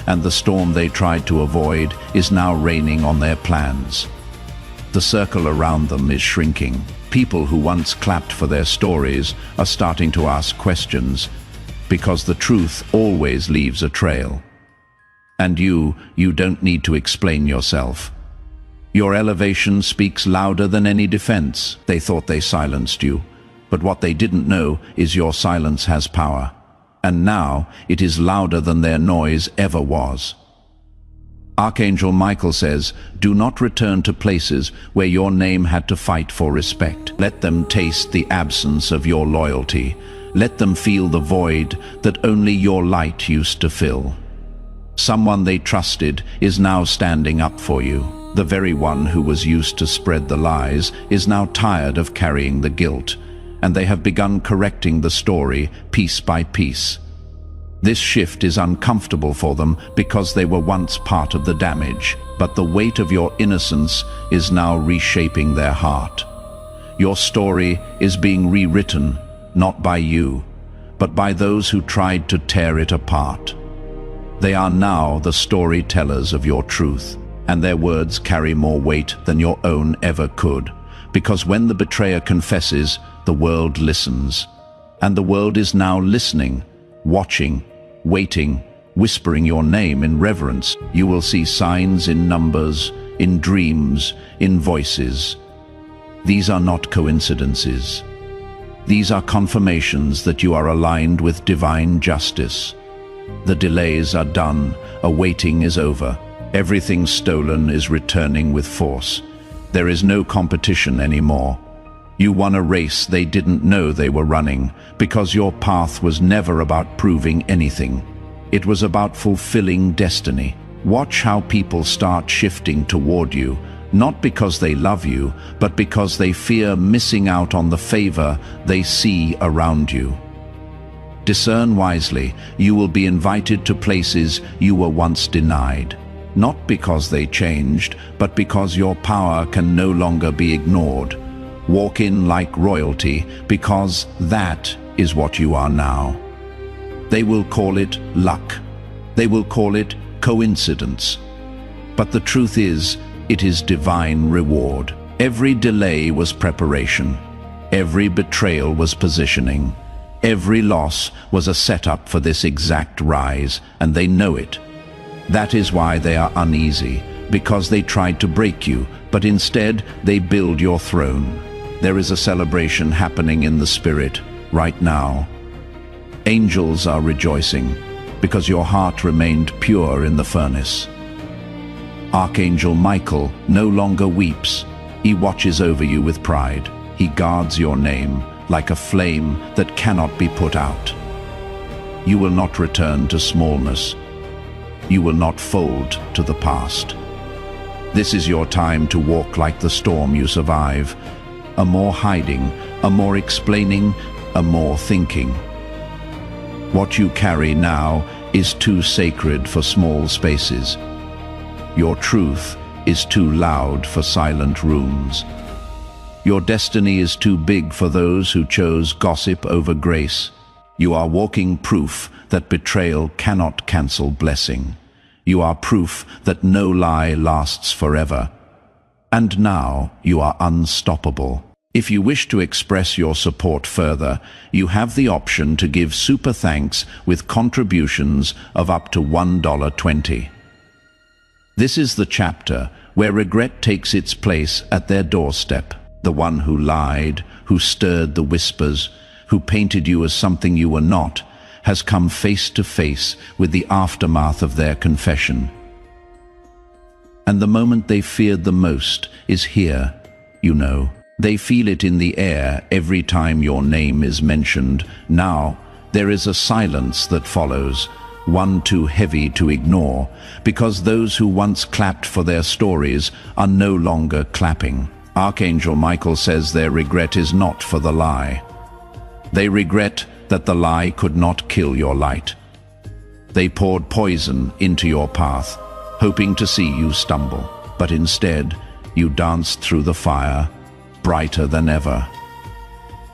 And the storm they tried to avoid is now raining on their plans. The circle around them is shrinking. People who once clapped for their stories are starting to ask questions, because the truth always leaves a trail. And you don't need to explain yourself. Your elevation speaks louder than any defense. They thought they silenced you, but what they didn't know is your silence has power. And now it is louder than their noise ever was. Archangel Michael says, do not return to places where your name had to fight for respect. Let them taste the absence of your loyalty. Let them feel the void that only your light used to fill. Someone they trusted is now standing up for you. The very one who was used to spread the lies is now tired of carrying the guilt, and they have begun correcting the story piece by piece. This shift is uncomfortable for them because they were once part of the damage, but the weight of your innocence is now reshaping their heart. Your story is being rewritten, not by you, but by those who tried to tear it apart. They are now the storytellers of your truth, and their words carry more weight than your own ever could, because when the betrayer confesses, the world listens. And the world is now listening, watching, waiting, whispering your name in reverence. You will see signs in numbers, in dreams, in voices. These are not coincidences. These are confirmations that you are aligned with divine justice. The delays are done, a waiting is over, Everything stolen is returning with force. There is no competition anymore. You won a race they didn't know they were running, because your path was never about proving anything. It was about fulfilling destiny. Watch how people start shifting toward you, not because they love you, but because they fear missing out on the favor they see around you. Discern wisely. You will be invited to places you were once denied, not because they changed, but because your power can no longer be ignored. Walk in like royalty, because that is what you are now. They will call it luck. They will call it coincidence. But the truth is, it is divine reward. Every delay was preparation. Every betrayal was positioning. Every loss was a setup for this exact rise, and they know it. That is why they are uneasy, because they tried to break you, but instead they build your throne. There is a celebration happening in the spirit right now. Angels are rejoicing, because your heart remained pure in the furnace. Archangel Michael no longer weeps. He watches over you with pride. He guards your name like a flame that cannot be put out. You will not return to smallness. You will not fold to the past. This is your time to walk like the storm you survive. A more hiding, a more explaining, a more thinking. What you carry now is too sacred for small spaces. Your truth is too loud for silent rooms. Your destiny is too big for those who chose gossip over grace. You are walking proof that betrayal cannot cancel blessing. You are proof that no lie lasts forever. And now you are unstoppable. If you wish to express your support further, you have the option to give super thanks with contributions of up to $1.20. This is the chapter where regret takes its place at their doorstep. The one who lied, who stirred the whispers, who painted you as something you were not, has come face to face with the aftermath of their confession. And the moment they feared the most is here, you know. They feel it in the air every time your name is mentioned. Now, there is a silence that follows, one too heavy to ignore, because those who once clapped for their stories are no longer clapping. Archangel Michael says their regret is not for the lie. They regret that the lie could not kill your light. They poured poison into your path, hoping to see you stumble, but instead you danced through the fire, brighter than ever.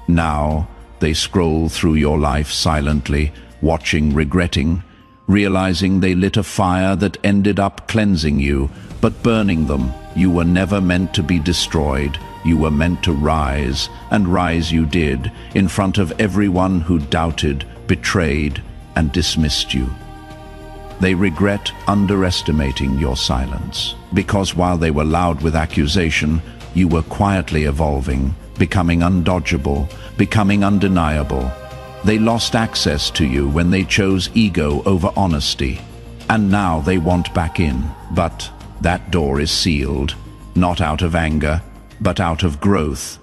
Now they scroll through your life silently, watching, regretting, realizing they lit a fire that ended up cleansing you, but burning them. You were never meant to be destroyed. You were meant to rise, and rise you did, in front of everyone who doubted, betrayed, and dismissed you. They regret underestimating your silence, because while they were loud with accusation, you were quietly evolving, becoming undodgeable, becoming undeniable. They lost access to you when they chose ego over honesty, and now they want back in. But that door is sealed, not out of anger, but out of growth.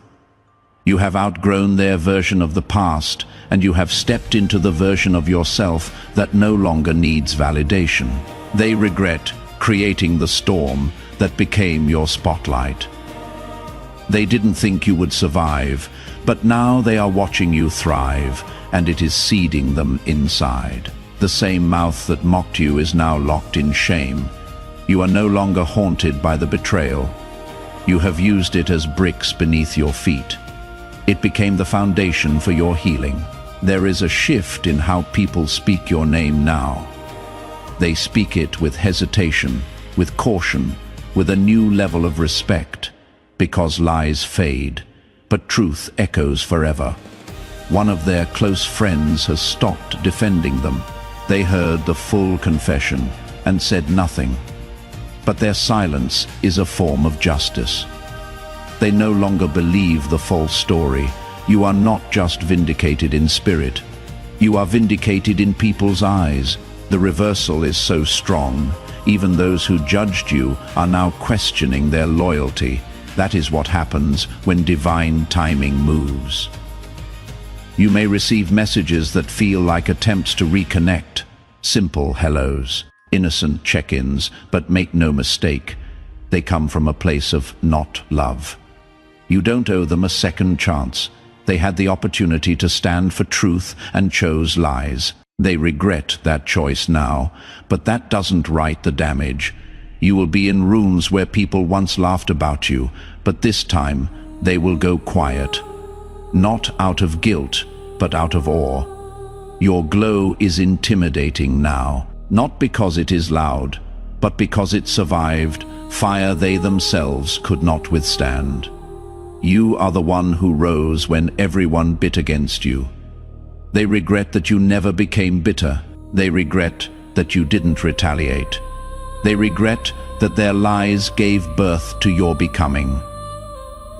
You have outgrown their version of the past, and you have stepped into the version of yourself that no longer needs validation. They regret creating the storm that became your spotlight. They didn't think you would survive, but now they are watching you thrive, and it is seeding them inside. The same mouth that mocked you is now locked in shame. You are no longer haunted by the betrayal. You have used it as bricks beneath your feet. It became the foundation for your healing. There is a shift in how people speak your name now. They speak it with hesitation, with caution, with a new level of respect, because lies fade, but truth echoes forever. One of their close friends has stopped defending them. They heard the full confession and said nothing. But their silence is a form of justice. They no longer believe the false story. You are not just vindicated in spirit. You are vindicated in people's eyes. The reversal is so strong, Even those who judged you are now questioning their loyalty. That is what happens when divine timing moves. You may receive messages that feel like attempts to reconnect. Simple hellos, innocent check-ins, but make no mistake, they come from a place of not love. You don't owe them a second chance. They had the opportunity to stand for truth and chose lies. They regret that choice now, but that doesn't right the damage. You will be in rooms where people once laughed about you, but this time they will go quiet. Not out of guilt, but out of awe. Your glow is intimidating now, not because it is loud, but because it survived fire they themselves could not withstand. You are the one who rose when everyone bit against you. They regret that you never became bitter. They regret that you didn't retaliate. They regret that their lies gave birth to your becoming.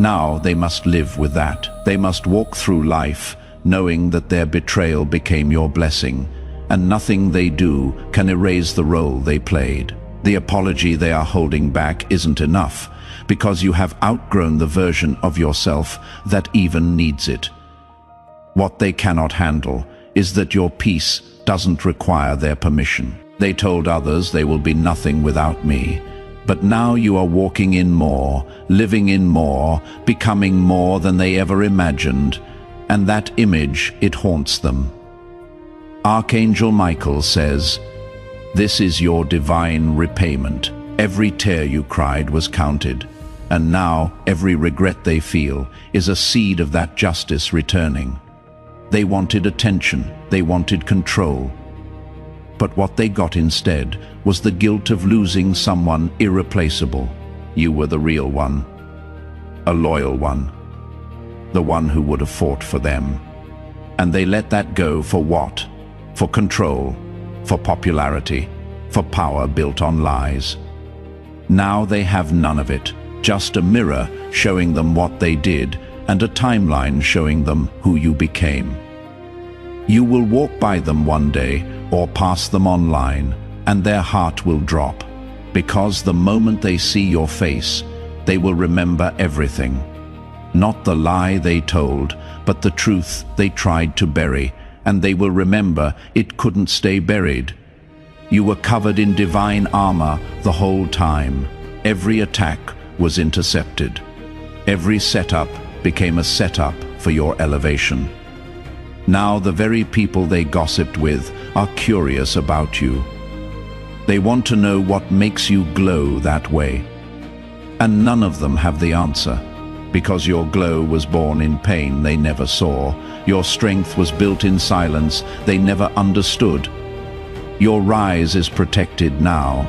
Now they must live with that. They must walk through life knowing that their betrayal became your blessing, and nothing they do can erase the role they played. The apology they are holding back isn't enough, because you have outgrown the version of yourself that even needs it. What they cannot handle is that your peace doesn't require their permission. They told others they will be nothing without me, but now you are walking in more, living in more, becoming more than they ever imagined, and that image, it haunts them. Archangel Michael says, "This is your divine repayment. Every tear you cried was counted, and now every regret they feel is a seed of that justice returning." They wanted attention, they wanted control. But what they got instead was the guilt of losing someone irreplaceable. You were the real one, a loyal one, the one who would have fought for them. And they let that go for what? For control, for popularity, for power built on lies. Now they have none of it, just a mirror showing them what they did and a timeline showing them who you became. You will walk by them one day or pass them online, and their heart will drop, because the moment they see your face, they will remember everything. Not the lie they told, but the truth they tried to bury, and they will remember it couldn't stay buried. You were covered in divine armor the whole time. Every attack was intercepted. Every setup became a setup for your elevation. Now the very people they gossiped with are curious about you. They want to know what makes you glow that way. And none of them have the answer, because your glow was born in pain they never saw. Your strength was built in silence they never understood. Your rise is protected now.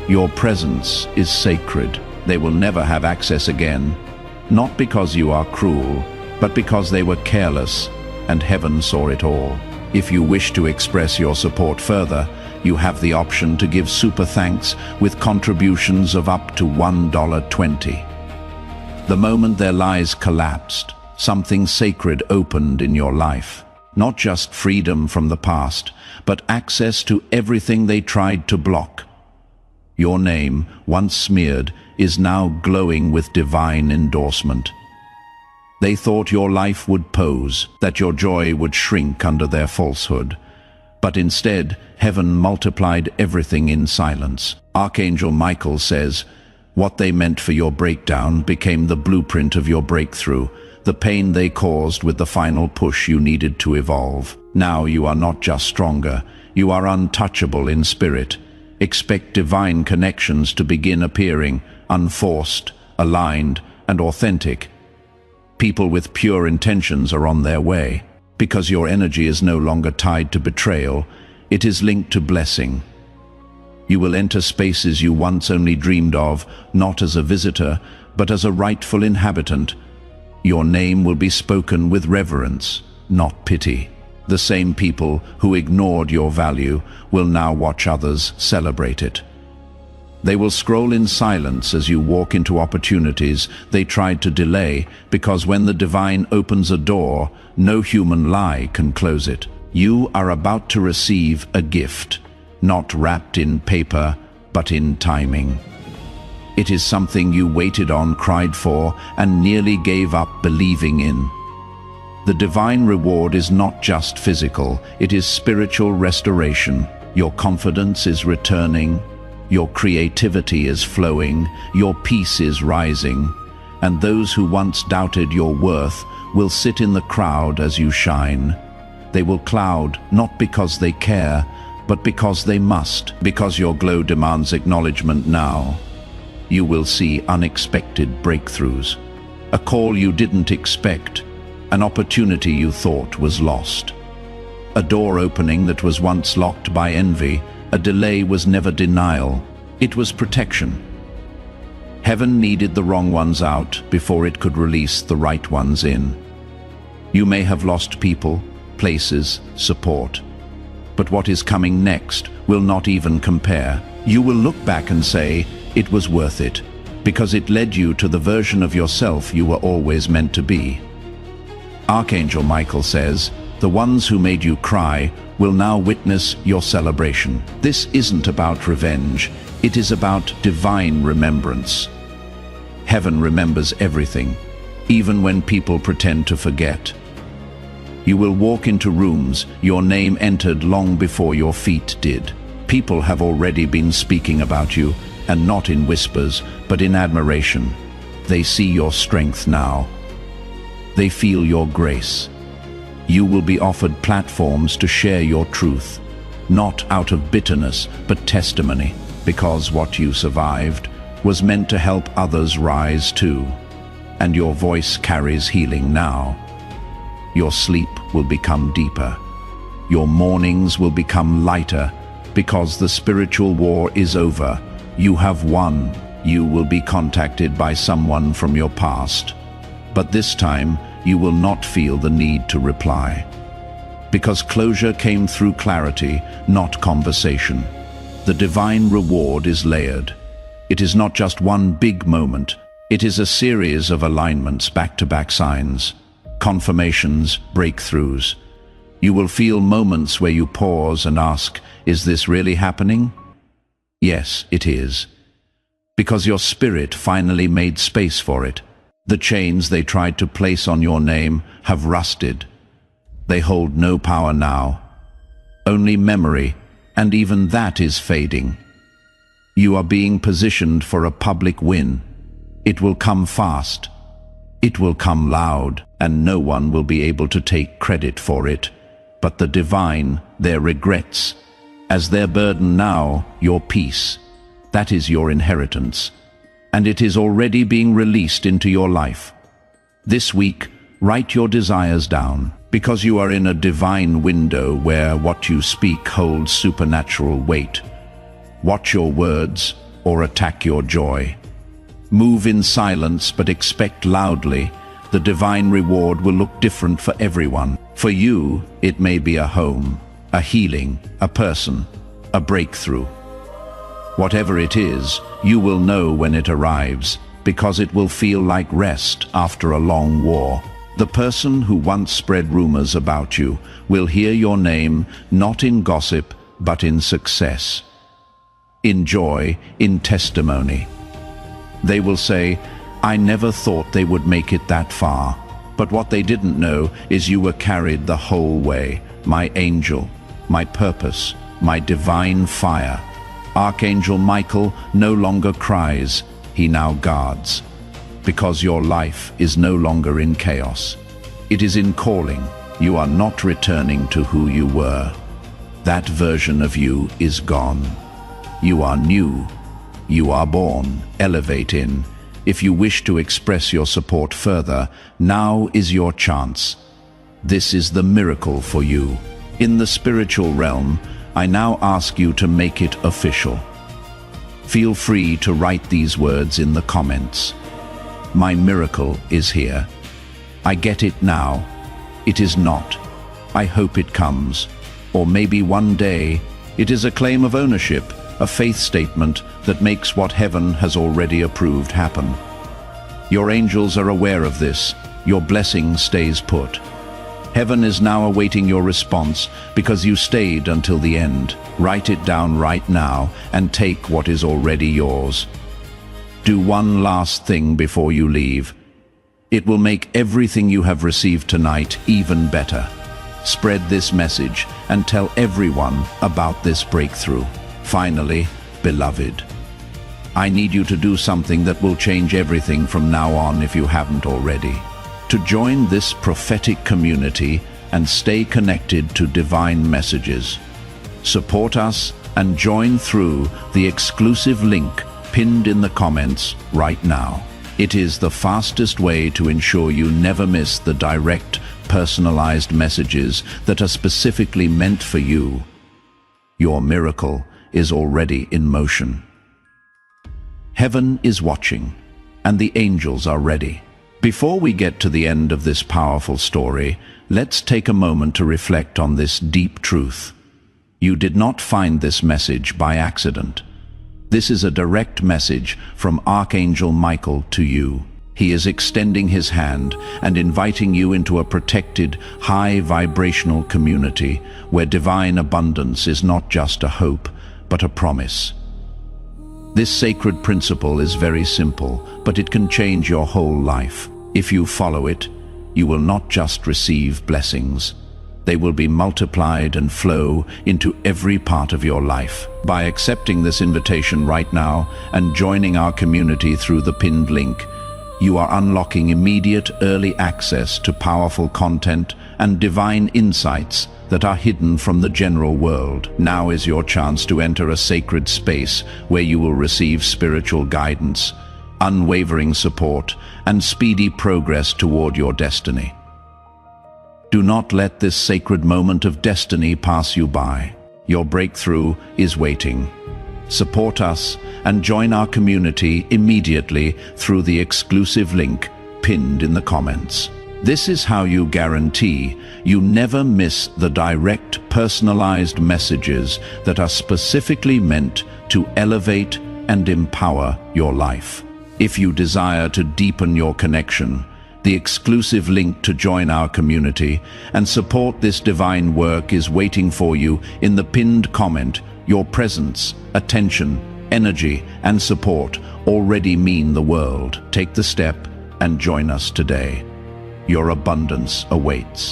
Your presence is sacred. They will never have access again, not because you are cruel, but because they were careless, and heaven saw it all. If you wish to express your support further, you have the option to give super thanks with contributions of up to $1.20. The moment their lies collapsed, something sacred opened in your life. Not just freedom from the past, but access to everything they tried to block. Your name, once smeared, is now glowing with divine endorsement. They thought your life would pose, that your joy would shrink under their falsehood. But instead, heaven multiplied everything in silence. Archangel Michael says, what they meant for your breakdown became the blueprint of your breakthrough, the pain they caused with the final push you needed to evolve. Now you are not just stronger, you are untouchable in spirit. Expect divine connections to begin appearing, unforced, aligned, and authentic. People with pure intentions are on their way. Because your energy is no longer tied to betrayal, it is linked to blessing. You will enter spaces you once only dreamed of, not as a visitor, but as a rightful inhabitant. Your name will be spoken with reverence, not pity. The same people who ignored your value will now watch others celebrate it. They will scroll in silence as you walk into opportunities they tried to delay, because when the divine opens a door, no human lie can close it. You are about to receive a gift, not wrapped in paper, but in timing. It is something you waited on, cried for, and nearly gave up believing in. The divine reward is not just physical, it is spiritual restoration. Your confidence is returning, your creativity is flowing, your peace is rising, and those who once doubted your worth will sit in the crowd as you shine. They will cloud, not because they care, but because they must, because your glow demands acknowledgement now. You will see unexpected breakthroughs, a call you didn't expect, an opportunity you thought was lost. A door opening that was once locked by envy, a delay was never denial, it was protection. Heaven needed the wrong ones out before it could release the right ones in. You may have lost people, places, support, but what is coming next will not even compare. You will look back and say, it was worth it, because it led you to the version of yourself you were always meant to be. Archangel Michael says, the ones who made you cry will now witness your celebration. This isn't about revenge, it is about divine remembrance. Heaven remembers everything, even when people pretend to forget. You will walk into rooms your name entered long before your feet did. People have already been speaking about you, and not in whispers, but in admiration. They see your strength now. They feel your grace. You will be offered platforms to share your truth, not out of bitterness, but testimony, because what you survived was meant to help others rise too, and your voice carries healing now. Your sleep will become deeper. Your mornings will become lighter, because the spiritual war is over. You have won. You will be contacted by someone from your past, but this time you will not feel the need to reply, because closure came through clarity, not conversation. The divine reward is layered. It is not just one big moment. It is a series of alignments, back-to-back signs, confirmations, breakthroughs. You will feel moments where you pause and ask, is this really happening? Yes, it is. Because your spirit finally made space for it. The chains they tried to place on your name have rusted. They hold no power now. Only memory, and even that is fading. You are being positioned for a public win. It will come fast. It will come loud, and no one will be able to take credit for it. But the divine, their regrets, as their burden now, your peace. That is your inheritance, and it is already being released into your life. This week, write your desires down, because you are in a divine window where what you speak holds supernatural weight. Watch your words, or attack your joy. Move in silence, but expect loudly. The divine reward will look different for everyone. For you, it may be a home, a healing, a person, a breakthrough. Whatever it is, you will know when it arrives, because it will feel like rest after a long war. The person who once spread rumors about you will hear your name not in gossip, but in success, in joy, in testimony. They will say, I never thought they would make it that far. But what they didn't know is you were carried the whole way. My angel, my purpose, my divine fire. Archangel Michael no longer cries, he now guards. Because your life is no longer in chaos. It is in calling. You are not returning to who you were. That version of you is gone. You are new. You are born. Elevate in. If you wish to express your support further, now is your chance. This is the miracle for you. In the spiritual realm, I now ask you to make it official. Feel free to write these words in the comments. My miracle is here. I get it now. It is not. I hope it comes. Or maybe one day, it is a claim of ownership, a faith statement that makes what heaven has already approved happen. Your angels are aware of this. Your blessing stays put. Heaven is now awaiting your response because you stayed until the end. Write it down right now and take what is already yours. Do one last thing before you leave. It will make everything you have received tonight even better. Spread this message and tell everyone about this breakthrough. Finally, beloved, I need you to do something that will change everything from now on if you haven't already. To join this prophetic community and stay connected to divine messages. Support us and join through the exclusive link pinned in the comments right now. It is the fastest way to ensure you never miss the direct, personalized messages that are specifically meant for you. Your miracle is already in motion. Heaven is watching, and the angels are ready. Before we get to the end of this powerful story, let's take a moment to reflect on this deep truth. You did not find this message by accident. This is a direct message from Archangel Michael to you. He is extending his hand and inviting you into a protected, high-vibrational community where divine abundance is not just a hope, but a promise. This sacred principle is very simple, but it can change your whole life. If you follow it, you will not just receive blessings. They will be multiplied and flow into every part of your life. By accepting this invitation right now and joining our community through the pinned link, you are unlocking immediate early access to powerful content and divine insights that are hidden from the general world. Now is your chance to enter a sacred space where you will receive spiritual guidance, unwavering support, and speedy progress toward your destiny. Do not let this sacred moment of destiny pass you by. Your breakthrough is waiting. Support us and join our community immediately through the exclusive link pinned in the comments. This is how you guarantee you never miss the direct, personalized messages that are specifically meant to elevate and empower your life. If you desire to deepen your connection, the exclusive link to join our community and support this divine work is waiting for you in the pinned comment. Your presence, attention, energy, and support already mean the world. Take the step and join us today. Your abundance awaits.